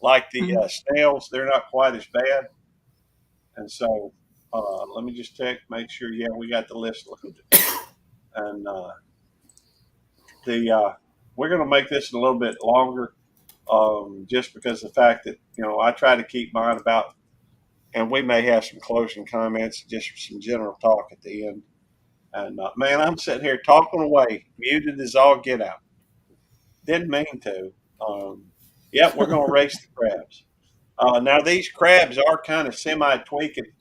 like the Mhm. snails, they're not quite as bad. And so, let me just check, make sure. Yeah, we got the list loaded, and the we're going to make this a little bit longer, just because of the fact that I try to keep mine about, and we may have some closing comments, just some general talk at the end. And man, I'm sitting here talking away, muted as all get out. Didn't mean to. Yep, we're going to race the crabs. Now these crabs are kind of semi tweaking,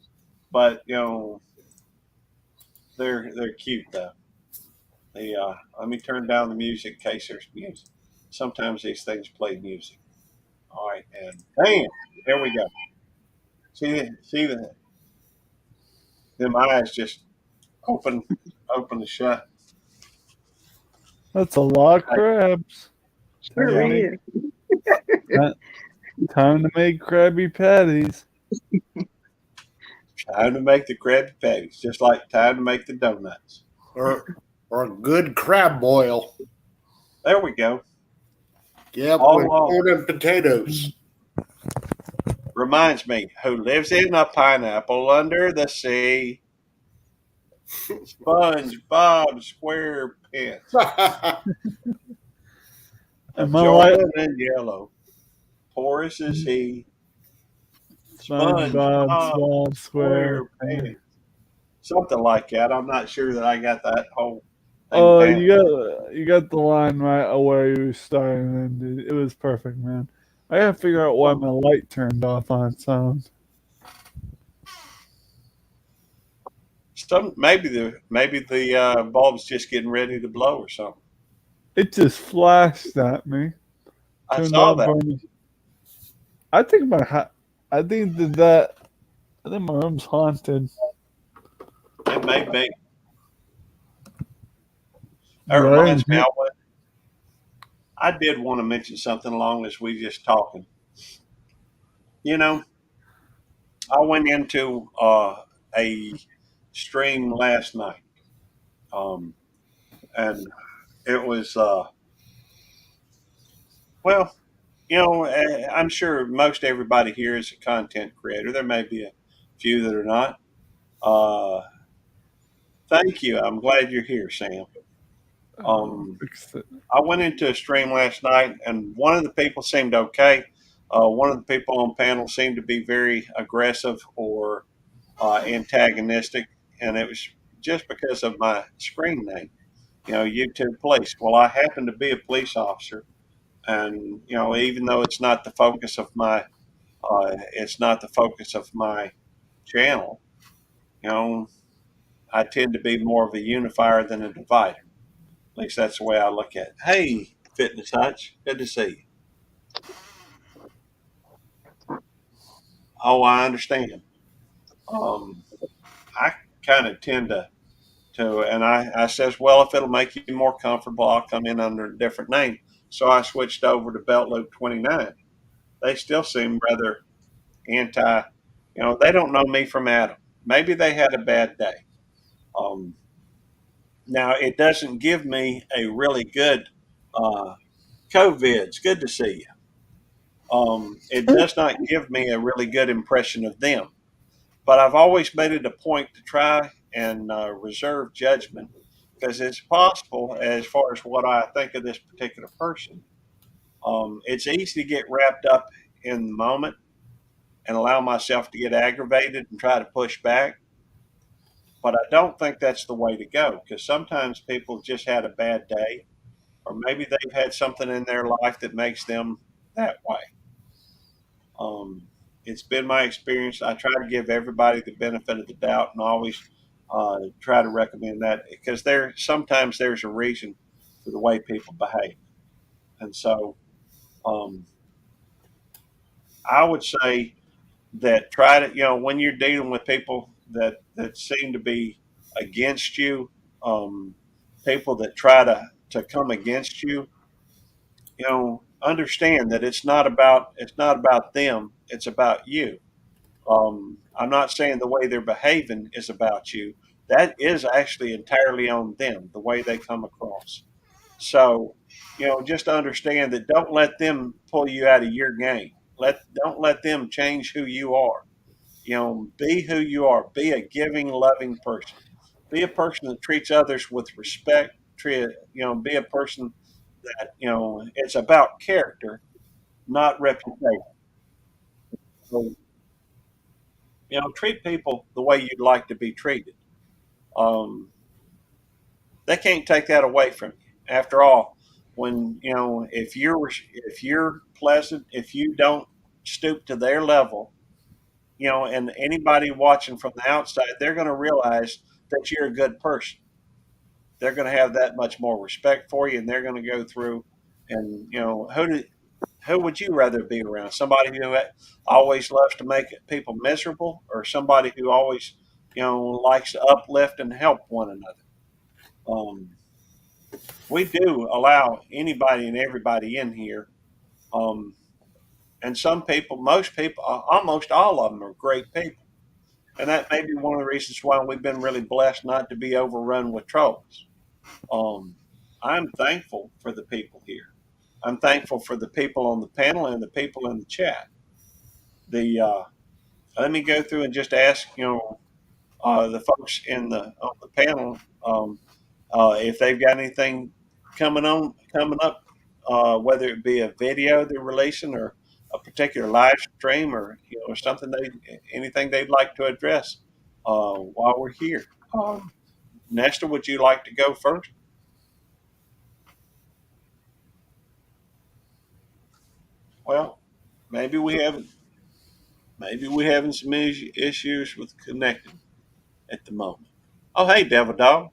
but they're cute though. Let me turn down the music in case there's music. Sometimes these things play music. All right, and bam, there we go. See them eyes just open, open and shut. That's a lot of Like, crabs. Time Sure to yeah, make is. ti- time to make Krabby Patties. time to make the Krabby Patties, just like time to make the donuts. Or a good crab boil. There we go. Yep, All with along. corn and potatoes. Reminds me, who lives in a pineapple under the sea? SpongeBob SquarePants. Am Of I right? Jordan and yellow. Porous is he. SpongeBob SpongeBob Swamp Square. SquarePants. Something like that. I'm not sure that I got that whole thing Oh, down. you got the line right where you started and ended. It was perfect, man. I gotta figure out why my light turned off on its own. Maybe the bulb's just getting ready to blow or something. It just flashed at me. I Turned saw on that. for me. I think I think that I think my room's haunted. It may be. That Yeah, I reminds didn't me, hear. I did want to mention something along as we just talking. You know, I went into a stream last night, um, and it was well, I'm sure most everybody here is a content creator. There may be a few that are not. Uh, Thank you. I'm glad you're here, Sam. Um, Fix it. I went into a stream last night, and one of the people seemed okay. One of the people on panel seemed to be very aggressive or antagonistic, and it was just because of my screen name, YouTube Police. Well, I happen to be a police officer, and even though it's not the focus of my channel. You know, I tend to be more of a unifier than a divider. At least that's the way I look at it. Hey, Fitness Hutch, good to see you. Oh, I understand. Um, I kind of tend and I says, well, if it'll make you more comfortable, I'll come in under a different name. So I switched over to Belt Loop 29. They still seem rather anti, they don't know me from Adam. Maybe they had a bad day. Um, Now, it doesn't give me a really good uh, COVID's good to see you. It does not give me a really good impression of them. But I've always made it a point to try and reserve judgment because it's possible, as far as what I think of this particular person, it's easy to get wrapped up in the moment and allow myself to get aggravated and try to push back. But I don't think that's the way to go because sometimes people just had a bad day, or maybe they've had something in their life that makes them that way. Um, it's been my experience. I try to give everybody the benefit of the doubt and always try to recommend that because sometimes there's a reason for the way people behave. And so um, I would say that try to, when you're dealing with people that seem to be against you, people that try to come against you, understand that it's not about them, it's about you. I'm not saying the way they're behaving is about you. That is actually entirely on them, the way they come across. So, just understand that don't let them pull you out of your game. Don't let them change who you are. Be who you are. Be a giving, loving person. Be a person that treats others with respect. Be a person that, it's about character, not reputation. So, treat people the way you'd like to be treated. Um, they can't take that away from you. After all, when if you're pleasant, if you don't stoop to their level, and anybody watching from the outside, they're going to realize that you're a good person. They're going to have that much more respect for you, and they're going to go through. And who would you rather be around? Somebody who always loves to make people miserable, or somebody who always, likes to uplift and help one another? Um, we do allow anybody and everybody in here. Um, and some people, most people, almost all of them are great people. And that may be one of the reasons why we've been really blessed not to be overrun with trolls. Um, I'm thankful for the people here. I'm thankful for the people on the panel and the people in the chat. The Let me go through and just ask, the folks in the on the panel, if they've got anything coming up, whether it be a video they're releasing or a particular live stream, or something anything they'd like to address while we're here. Nestor, would you like to go first? Well, maybe we haven't. Maybe we're having some issues with connecting at the moment. Oh, hey, Devil Dog.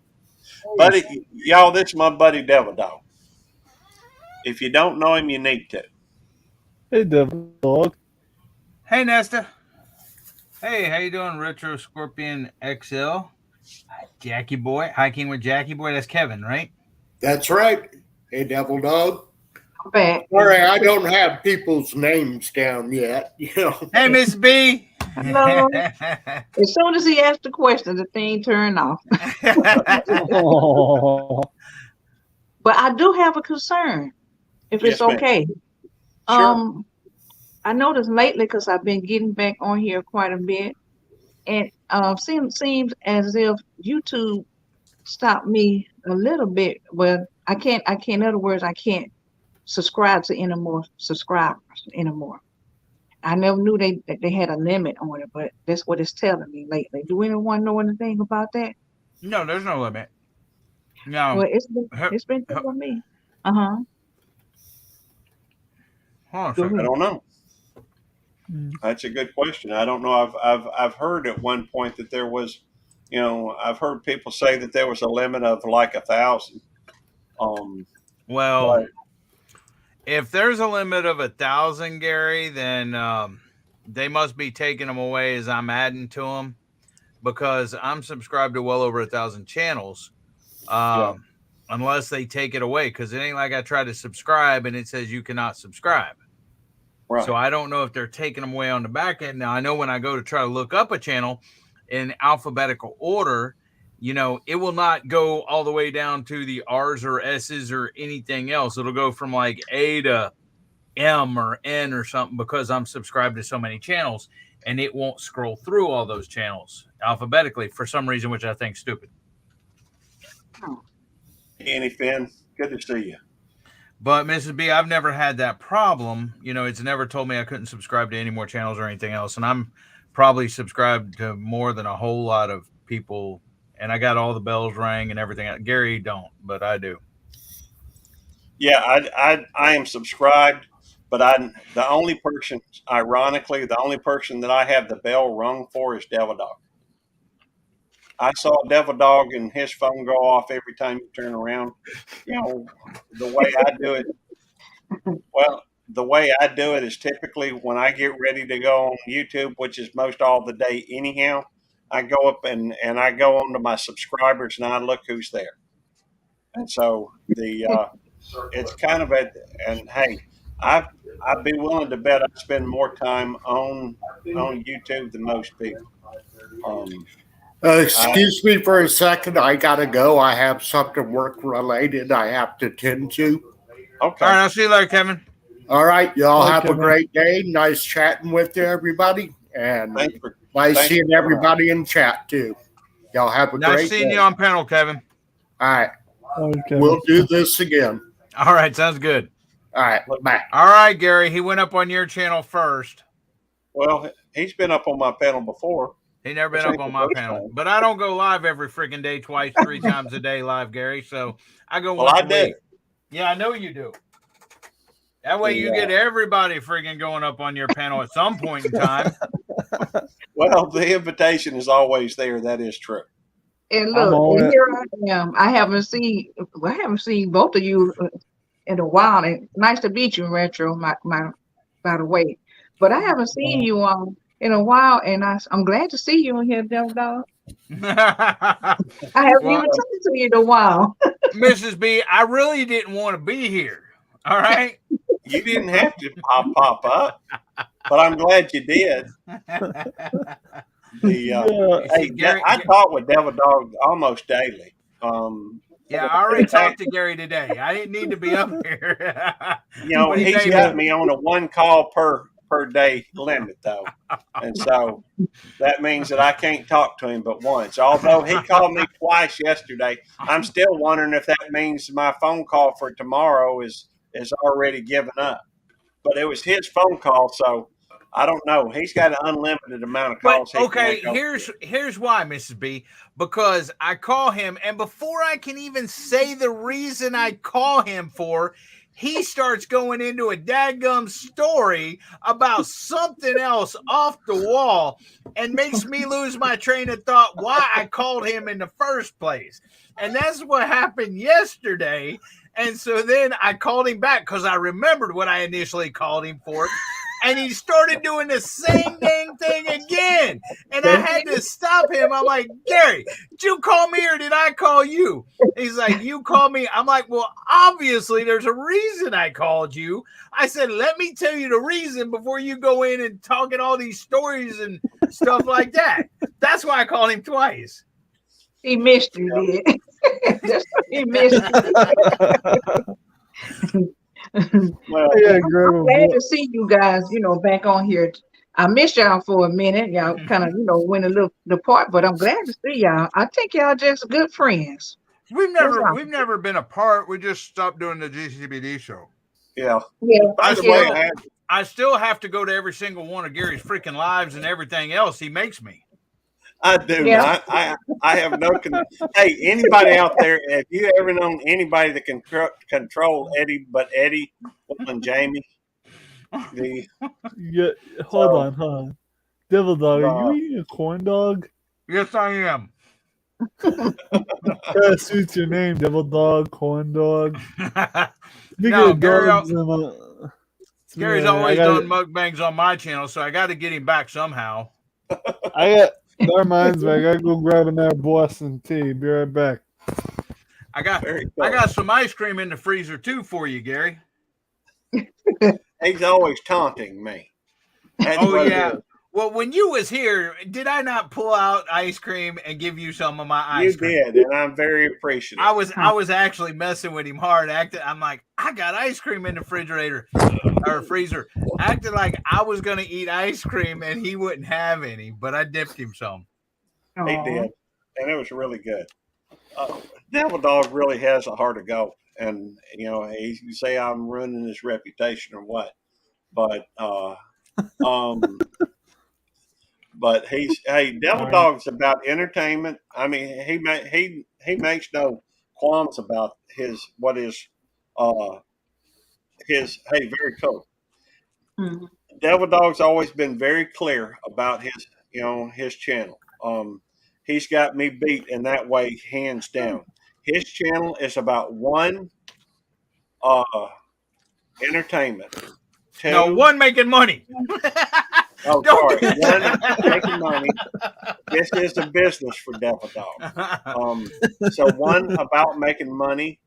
Buddy, y'all, this is my buddy Devil Dog. If you don't know him, you need to. Hey, Devil Dog. Hey, Nesta. Hey, how you doing, Retro Scorpion XL? Jackie Boy. Hiking with Jackie Boy. That's Kevin, right? That's right. Hey, Devil Dog. Back. Sorry, I don't have people's names down yet. Hey, Miss B. Hello. As soon as he asked the question, the thing turned off. Oh, But I do have a concern, if Yes, it's ma'am. okay. Sure. I noticed lately, because I've been getting back on here quite a bit, and seems as if YouTube stopped me a little bit. Well, I can't. In other words, I can't subscribe to any more subscribers anymore. I never knew that they had a limit on it, but that's what it's telling me lately. Do anyone know anything about that? No, there's no limit. No. Well, it's been telling me. Hold on a Go second. I ahead. don't know. That's a good question. I don't know. I've heard at one point that there was, I've heard people say that there was a limit of like 1,000. Well, But if there's a limit of 1,000, Gary, then they must be taking them away as I'm adding to them, because I'm subscribed to well over 1,000 channels. Unless they take it away, because it ain't like I try to subscribe and it says you cannot subscribe. right. So I don't know if they're taking them away on the back end. Now, I know when I go to try to look up a channel in alphabetical order, it will not go all the way down to the R's or S's or anything else. It'll go from like A to M or N or something, because I'm subscribed to so many channels, and it won't scroll through all those channels alphabetically for some reason, which I think is stupid. Annie Finn, good to see you. But Mrs. B, I've never had that problem. It's never told me I couldn't subscribe to any more channels or anything else. And I'm probably subscribed to more than a whole lot of people. And I got all the bells rang and everything. Gary don't, but I do. Yeah, I am subscribed, but the only person, ironically, the only person that I have the bell rung for is Devil Dog. I saw Devil Dog and his phone go off every time you turn around. The way I do it, well, the way I do it is typically when I get ready to go on YouTube, which is most all the day anyhow, I go up and I go onto my subscribers and I look who's there. And so it's kind of and hey, I'd be willing to bet I spend more time on YouTube than most people. Excuse me for a second. I gotta go. I have something work related I have to tend to. Okay. All right, I'll see you later, Kevin. All right, y'all Bye, have Kevin. a great day. Nice chatting with you, everybody, and Thanks for nice seeing everybody in chat too. Y'all have a Nice great seeing day. you on panel, Kevin. All right, okay. we'll do this again. All right, sounds good. All right, bye. All right, Gary, he went up on your channel first. Well, he's been up on my panel before. He never been This up ain't on the my first panel. time. But I don't go live every freaking day, twice, 3 times a day live, Gary. So I go Well, once I a do. week. Yeah, I know you do. That way you get everybody freaking going up on your panel at some point in time. Well, the invitation is always there. That is true. And I'm look, on and it. here I am. I haven't seen both of you in a while. And nice to meet you, Retro. By the way, but I haven't seen you in a while, and I'm glad to see you on here, Devil Dog. I haven't Well, even talked to you in a while. Mrs. B, I really didn't want to be here. All right. You didn't have to pop up, but I'm glad you did. Yeah. Hey, Gary- I talk with Devil Dog almost daily. Yeah, I already talked to Gary today. I didn't need to be up here. You know, What he he's paid got me. me on a 1 call per day limit though, and so that means that I can't talk to him but once. Although he called me twice yesterday, I'm still wondering if that means my phone call for tomorrow is already given up. But it was his phone call, so I don't know. He's got an unlimited amount of But calls he can okay, make over here's why, Mrs. B. Because I call him, and before I can even say the reason I call him for, he starts going into a dadgum story about something else off the wall and makes me lose my train of thought why I called him in the first place. And that's what happened yesterday. And so then I called him back because I remembered what I initially called him for. And he started doing the same dang thing again. And I had to stop him. I'm like, Gary, did you call me or did I call you? He's like, you called me. I'm like, well, obviously there's a reason I called you. I said, let me tell you the reason before you go in and talking all these stories and stuff like that. That's why I called him twice. He missed you, did. That's what he missed you. Well, Yeah, I'm grab a glad book. to see you guys, back on here. I missed y'all for a minute. Y'all kind of, went a little apart, but I'm glad to see y'all. I think y'all just good friends. We've That's all. never been apart. We just stopped doing the GCBD show. yeah. Yeah, By I the yeah. way, still I still have to go to every single one of Gary's freaking lives and everything else he makes me. I do Yeah. not. I have no. Hey, anybody out there? Have you ever known anybody that can control Eddie but Eddie and Jamie? The Yeah, hold so on. Devil dog, are you uh, eating a corn dog? Yes, I am. That suits your name, Devil Dog, Corn Dog. Speaking No, of dogs, and Gary's man, always done mukbangs on my channel, so I got to get him back somehow. I got. That reminds me, I gotta go grab another Boston tea. Be right back. I got very I cool. got some ice cream in the freezer too for you, Gary. He's always taunting me. That's Oh what it yeah. is. Well, when you was here, did I not pull out ice cream and give you some of my You ice cream? did, and I'm very appreciative. I was actually messing with him hard. I'm like, I got ice cream in the refrigerator or freezer. Acting like I was gonna eat ice cream and he wouldn't have any, but I dipped him some. He Aw. did, and it was really good. Devil Dog really has a heart of gold, and you say I'm ruining his reputation or what, but um, but Devil Alright. Dog's about entertainment. I mean, he makes no qualms about uh his very cool. Mhm. Devil Dog's always been very clear about his channel. He's got me beat in that way, hands down. His channel is about one, uh, entertainment. No, Two, one making money. oh Don't sorry, do one making that. money. This is a business for Devil Dog. So one about making money,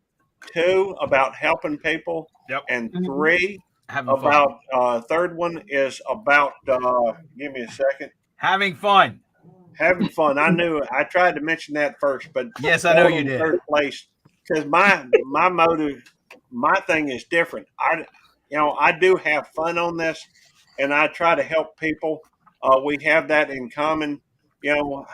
two about helping people, Yep. and Mhm. three Having fun. about third one is about give me a second. Having fun. Having fun. I tried to mention that first, but Yes, I know fell you in did. third place because my motive, my thing is different. I do have fun on this, and I try to help people. We have that in common. You know,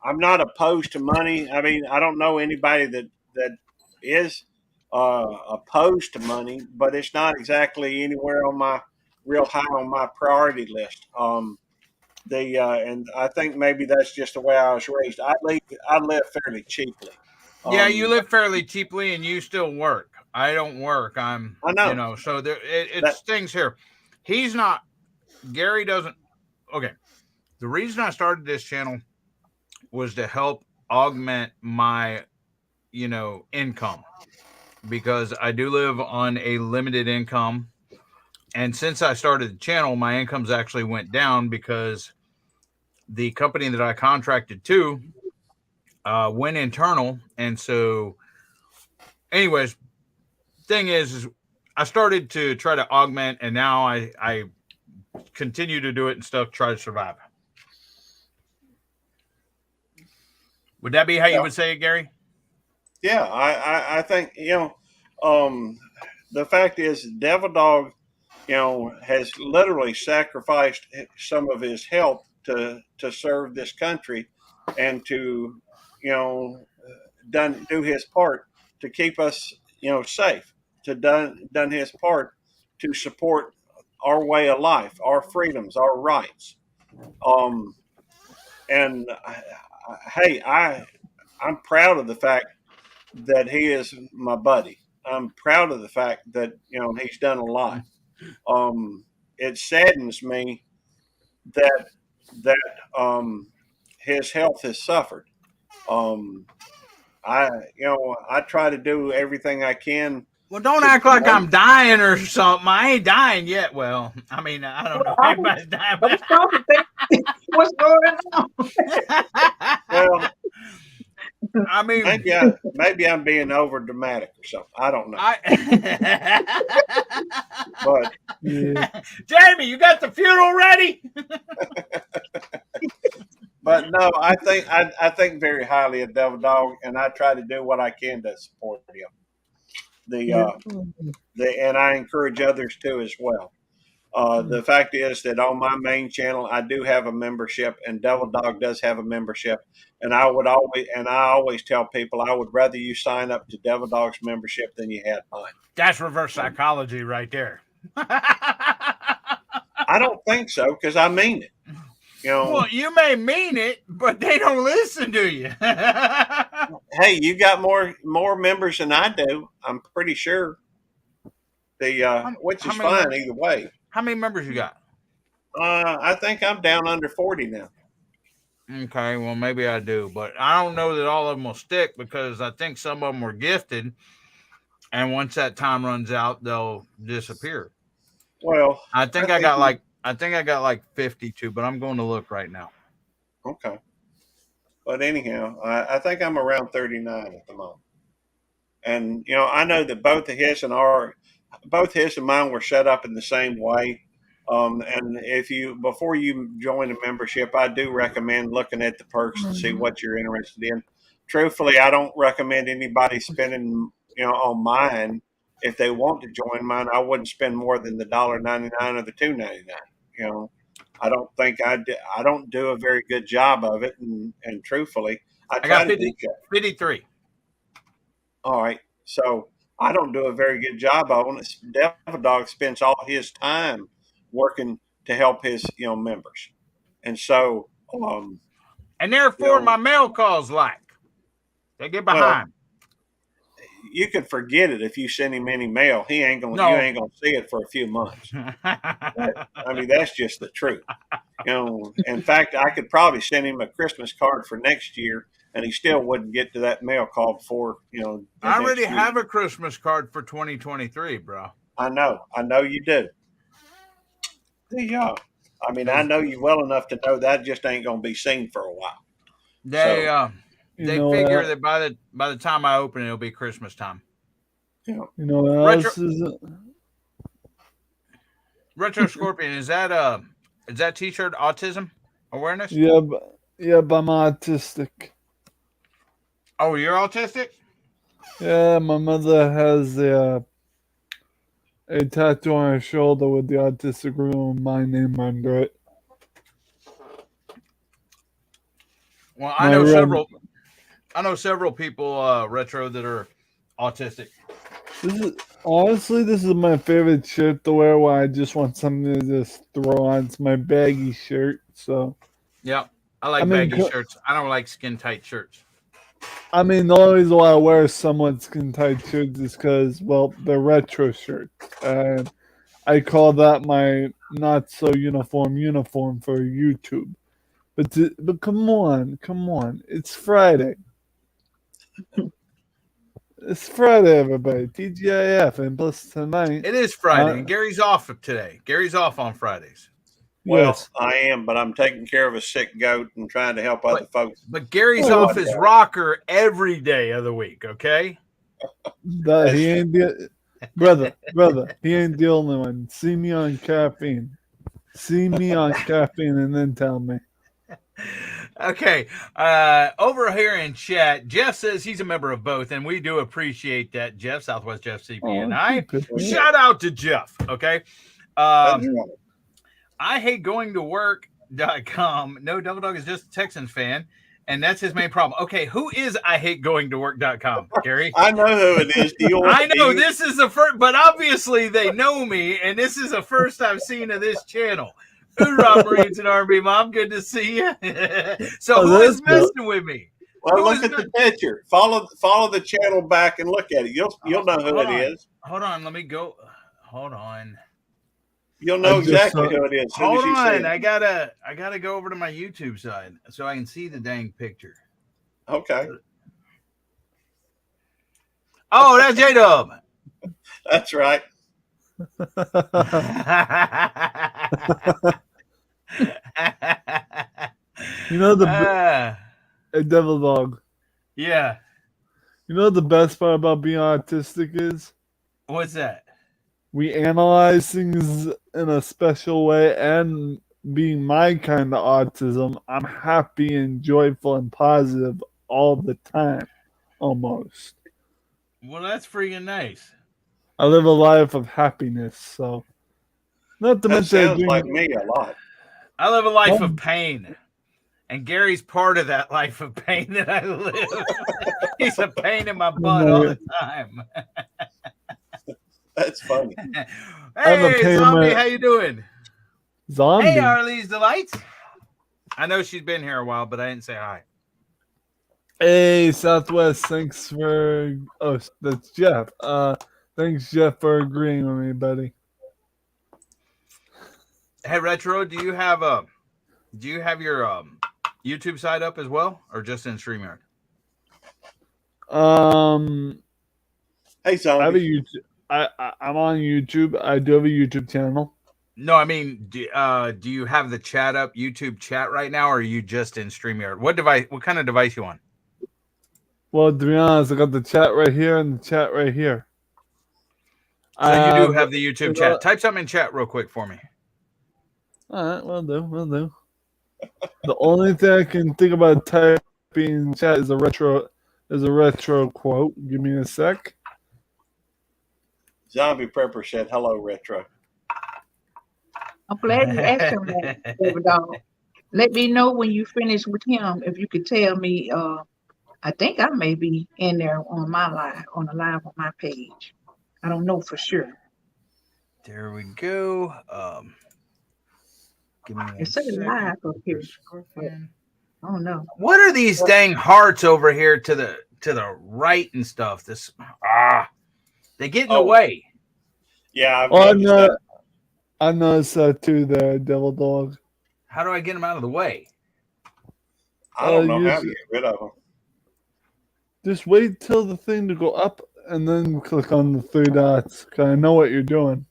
I'm not opposed to money. I mean, I don't know anybody that is opposed to money, but it's not exactly anywhere on my real high on my priority list. And I think maybe that's just the way I was raised. I live fairly cheaply. Yeah, you Um, live fairly cheaply and you still work. I don't work. I know So that. it's things here. He's not, Gary doesn't. Okay. The reason I started this channel was to help augment my, income because I do live on a limited income. And since I started the channel, my incomes actually went down because the company that I contracted to went internal. And so, anyways, thing is I started to try to augment, and now I continue to do it and stuff, try to survive. Would that be how you Well, would say it, Gary? Yeah, I think the fact is, Devil Dog, has literally sacrificed some of his health to serve this country, and to done do his part to keep us safe. To done his part to support our way of life, our freedoms, our rights. Um, and hey, I'm proud of the fact that he is my buddy. I'm proud of the fact that he's done a lot. It saddens me that his health has suffered. Um, I try to do everything I can Well, don't to act like promote. I'm dying or something. I ain't dying yet. Well, I mean, I don't know. I Everybody's dying. was trying to think what's going on. Well, I mean, maybe I'm being over dramatic or something. I don't know. But Yeah. Jamie, you got the funeral ready? no, I think very highly of Devil Dog, and I try to do what I can to support him. The Yeah. and I encourage others to as well. The fact is that on my main channel, I do have a membership, and Devil Dog does have a membership. And I always tell people I would rather you sign up to Devil Dog's membership than you had mine. That's reverse psychology right there. I don't think so, because I mean it. Well, you may mean it, but they don't listen to you. Hey, you got more members than I do. I'm pretty sure. Which is many fine members? either way. How many members you got? I think I'm down under 40 now. Okay, well, maybe I do, but I don't know that all of them will stick because I think some of them were gifted, and once that time runs out, they'll disappear. Well, I think I got like 52, but I'm going to look right now. Okay. But anyhow, I think I'm around 39 at the moment. And I know that both his and mine were set up in the same way. And if you before you join a membership, I do recommend looking at the perks to see what you're interested in. Truthfully, I don't recommend anybody spending on mine. If they want to join mine, I wouldn't spend more than the $1.99 or the $2.99. You know, I don't do a very good job of it, and truthfully, I I try got to do 53. all right. So I don't do a very good job of it. Devil Dog spends all his time working to help his members, and so And therefore, my mail calls like they get well, behind. you can forget it if you send him any mail. You No. ain't gonna see it for a few months. I mean, that's just the truth. In fact, I could probably send him a Christmas card for next year, and he still wouldn't get to that mail call before the I next already year. have a Christmas card for 2023, bro. I know you do. Yeah. I mean, I know you well enough to know that just ain't going to be seen for a while. They So, they figure that by the time I open it, it'll be Christmas time. yeah. You know what Retro, else is Retro Scorpion, is that t-shirt autism awareness? yeah, but I'm autistic. Oh, you're autistic? Yeah, my mother has a tattoo on her shoulder with the autistic room and my name under it. Well, My red, I know several people retro that are autistic. this is my favorite shirt to wear when I just want something to just throw on. It's my baggy shirt. So Yep. I like baggy shirts. I don't like skin tight shirts. I mean, the only reason why I wear somewhat skin tight shirts is because, well, they're retro shirts. And I call that my not so uniform for YouTube. But come on. It's Friday. It's Friday, everybody. TGIF, and plus tonight. It is Friday, and Gary's off today. Gary's off on Fridays. Well, Yes. I am, but I'm taking care of a sick goat and trying to help other folks. But Gary's off his rocker every day of the week, okay? He ain't brother. He ain't the only one. See me on caffeine, and then tell me. Okay. Over here in chat, Jeff says he's a member of both, and we do appreciate that, Jeff, Southwest Jeff CP and Oh, I. good. Shout out to Jeff. Okay. That's right. I hate going to work.com. No, Double Dog is just a Texans fan, and that's his main problem. Okay, who is I hate going to work.com, Gary? I know who it is. Do you want, I know this is the first, but obviously they know me, and this is the first I've seen of this channel. Hoorah, Marines and Army Mom, good to see you. So who is messing with me? Well, look at the picture. Follow the channel back and look at it. You'll know who it is. Hold on, let me go. Hold on. You'll know exactly who it is. Hold on, I gotta go over to my YouTube side so I can see the dang picture. Okay. Oh, that's J-Dub. That's right. You know the a Devil Dog. Yeah. You know the best part about being autistic is? What's that? We analyze things in a special way, and being my kind of autism, I'm happy and joyful and positive all the time, almost. Well, that's freaking nice. I live a life of happiness, so not to That mention sounds like me a lot. I live a life of pain, and Gary's part of that life of pain that I live. He's a pain in my butt all the time. That's funny. Hey, Zombie, how you doing? Zombie. Hey, Arlie's Delights. I know she's been here a while, but I didn't say hi. Hey, Southwest, thanks for... Oh, that's Jeff. Thanks, Jeff, for agreeing with me, buddy. Hey, Retro, do you have your YouTube side up as well, or just in StreamYard? Hey, Zombie. I have a YouTube. I'm on YouTube. I do have a YouTube channel. No, I mean, do you have the chat up, YouTube chat right now, or are you just in StreamYard? What kind of device you on? Well, to be honest, I got the chat right here and the chat right here. So you do have the YouTube chat. Type something in chat real quick for me. All right, will do. The only thing I can think about typing in chat is a retro quote. Give me a sec. Zombie Prepper said, "Hello, Retro." I'm glad you asked him that, David Dog. Let me know when you finish with him. If you could tell me, I think I may be in there on my live, on the live on my page. I don't know for sure. There we go. Give me It says live up here. I don't know. What are these dang hearts over here to the right and stuff? They get in the way. Yeah, I noticed that too. The Devil Dog. How do I get them out of the way? I don't know how to get rid of them. Just wait till the thing to go up, and then click on the three dots. Cause I know what you're doing.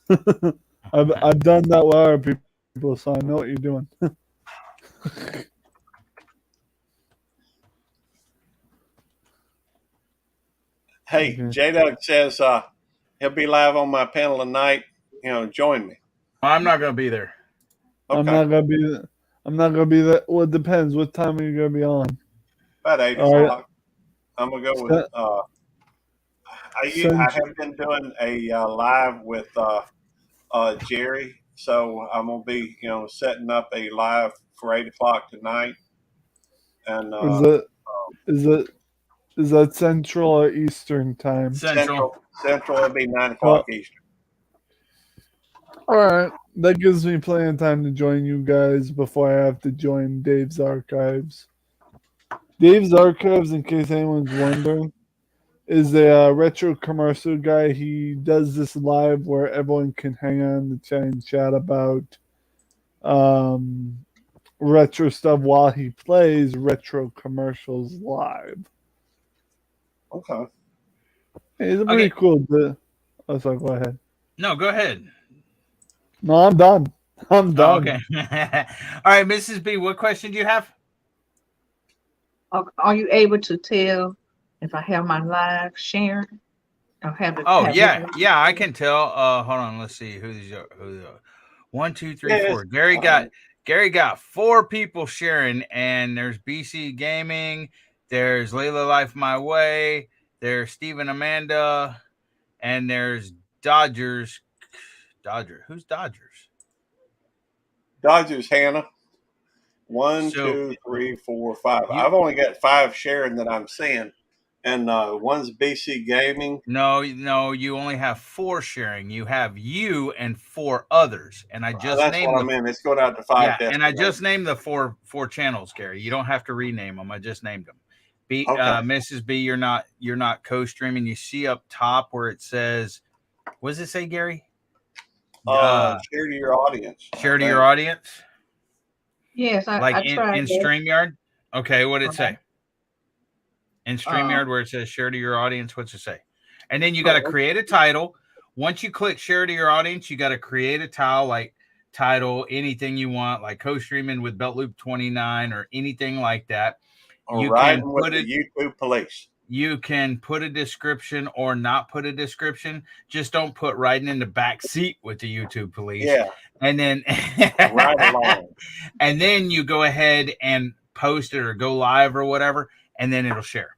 I've done that with other people, so I know what you're doing. Hey, J-Dog says he'll be live on my panel tonight. Join me. I'm not going to be there. Okay. I'm not gonna be there. Well, it depends. What time are you gonna be on? About 8 o'clock. I'm gonna go with. I have been doing a live with Jerry, so I'm gonna be setting up a live for 8 o'clock tonight. And is that Central or Eastern time? Central. It'll be 9 o'clock Eastern. All right, that gives me plenty of time to join you guys before I have to join Dave's Archives. Dave's Archives, in case anyone's wondering, is a retro commercial guy. He does this live where everyone can hang on the chat and chat about retro stuff while he plays retro commercials live. Okay. Hey, it's pretty cool. Oh, sorry, go ahead. No, go ahead. No, I'm done. I'm done. Oh, okay. All right, Mrs. B, what question do you have? Are you able to tell if I have my live shared? Yeah, I can tell. Hold on, let's see who's 1, 2, 3, 4. Gary got 4 people sharing, and there's BC Gaming, there's Layla Life My Way, there's Stephen Amanda, and there's Dodgers. Who's Dodgers? Dodgers, Hannah. 1, So 2, 3, 4, 5. you- I've only got 5 sharing that I'm seeing, and one's BC Gaming. No, you only have 4 sharing. You have you and 4 others, and I just That's named what I meant. It's going out to 5 and I destinations. just named the four channels, Gary. You don't have to rename them. I just named them. B, Okay. Mrs. B, you're not co-streaming. You see up top where it says, what does it say, Gary? Share to your audience. Share to your audience. Yes, I Like in tried that. StreamYard? Okay, what did it say? In Uh, StreamYard, where it says share to your audience, what's it say? And then you got to Oh, create a title. Once you click share to your audience, you got to create a title, anything you want, like co-streaming with Belt Loop 29 or anything like that. Or You riding can with put the it. YouTube police. You can put a description or not put a description. Just don't put riding in the back seat with the YouTube police. Yeah, And then right along. and then you go ahead and post it or go live or whatever, and then it'll share.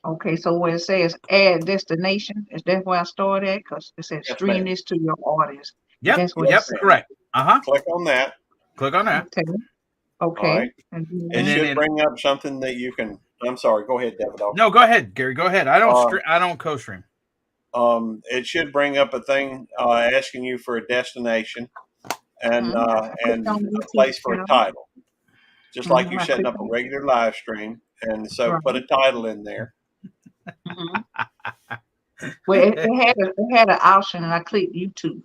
okay, so when it says add destination, is that where I start at? Because it says Yes, stream ma'am. this to your audience. Yep, That's what it yep, says. correct. Click on that. Click on that. Okay. All Okay. right. And It And then should it- bring up something that you can. I'm sorry. Go ahead, David. No, go ahead, Gary. Go ahead. I don't co-stream. It should bring up a thing asking you for a destination and clicked on a YouTube place for a channel. title, just like you're I setting clicked up a on- regular live stream. And so Right. put a title in there. Mhm. Well, it had an option, and I clicked YouTube.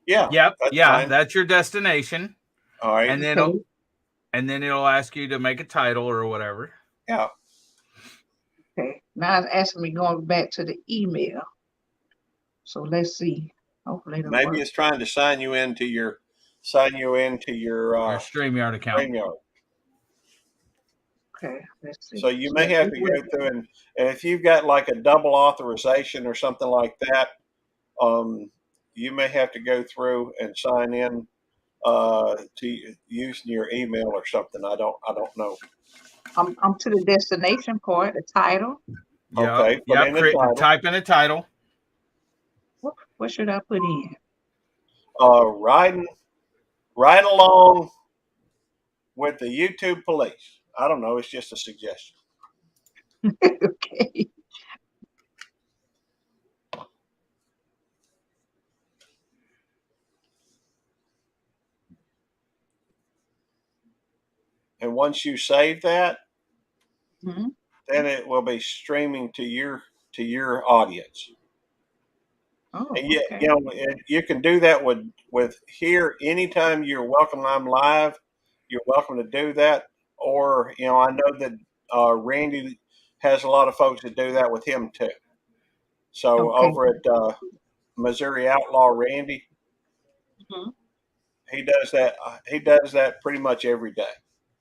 Yeah. Yep, That's yeah, fine. that's your destination. All right. And then it'll ask you to make a title or whatever. Yeah. Okay. Now it's asking me going back to the email. So let's see. Hopefully it'll Maybe work. it's trying to sign you into your Your StreamYard account. StreamYard. Okay. Let's see. So you may have to go through and if you've got like a double authorization or something like that, you may have to go through and sign in to using your email or something. I don't know. I'm to the destination part, the title. Okay, put Yep. in the title. Type in a title. What should I put in? Riding right along with the YouTube police. I don't know. It's just a suggestion. Okay. And once you save that, hmm then it will be streaming to your audience. Oh, And okay. you can do that with here anytime you're welcome. I'm live. You're welcome to do that. Or I know that Randy has a lot of folks that do that with him too. So Okay. over at Missouri Outlaw Randy, Mhm. he does that. He does that pretty much every day,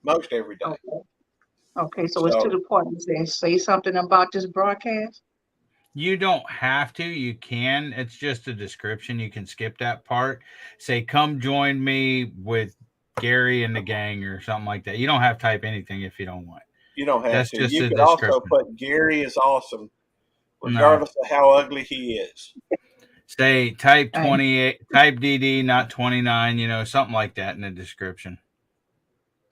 most every day. Okay. Okay, so it's to So the part that says say something about this broadcast. You don't have to. You can. It's just a description. You can skip that part. Say, come join me with Gary and the gang or something like that. You don't have to type anything if you don't want. you don't have That's to. just You a could also description. put Gary is awesome, regardless of how ugly he is. Say, type Right. 28, type DD, not 29, something like that in the description.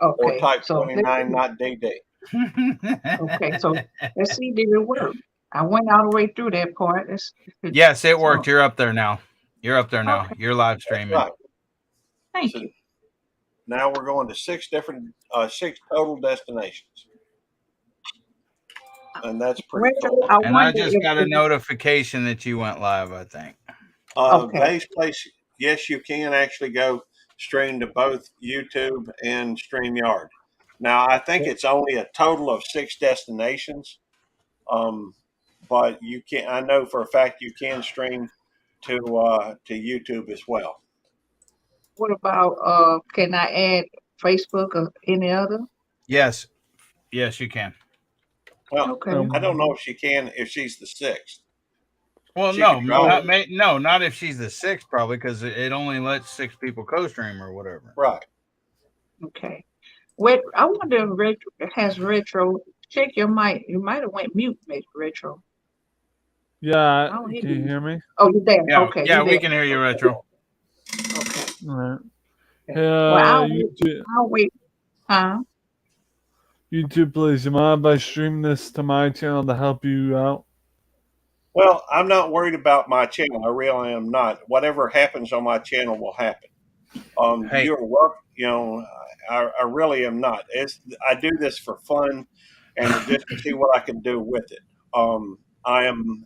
Or Okay, type so 29, not DD. okay, so let's see, did it work? I went all the way through that part. Yes, it worked. You're up there now. Okay. You're live That's streaming. right. Thank So you. now we're going to six total destinations. And that's pretty Rachel, cool. I And I wonder just if got a notification that you went live, I think. Okay. Base place, yes, you can actually go stream to both YouTube and StreamYard. Now, I think it's only a total of 6 destinations, but you can. I know for a fact you can stream to YouTube as well. What about can I add Facebook or any other? Yes, you can. Well, Okay. I don't know if she can if she's the 6th. Well, She no, could try not if she's the 6th, probably, because it only lets 6 people co-stream or whatever. Right. Okay. What I wonder if retro has retro. Check your mic. You might have went mute, Miss Retro. Yeah, I don't hear can you you. hear me? Oh, you're there. Yeah, Okay, yeah, you we there. can hear you, Retro. Okay. All right. Okay. Well, YouTube, I'll wait. Huh? YouTube, please. You mind if I stream this to my channel to help you out? Well, I'm not worried about my channel. I really am not. Whatever happens on my channel will happen. Hey, You're welcome. I really am not. I do this for fun and just to see what I can do with it. I am,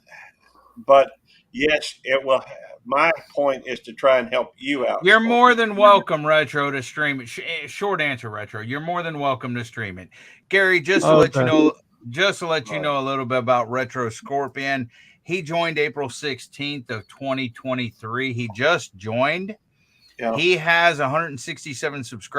but yes, it will. My point is to try and help you out. you're more than welcome, Retro, to stream it. Short answer, Retro. You're more than welcome to stream it. Gary, just to let you Okay. know, a little bit about Retro Scorpion. He joined April 16th of 2023. He just joined. Yeah. He has 167 subscribers.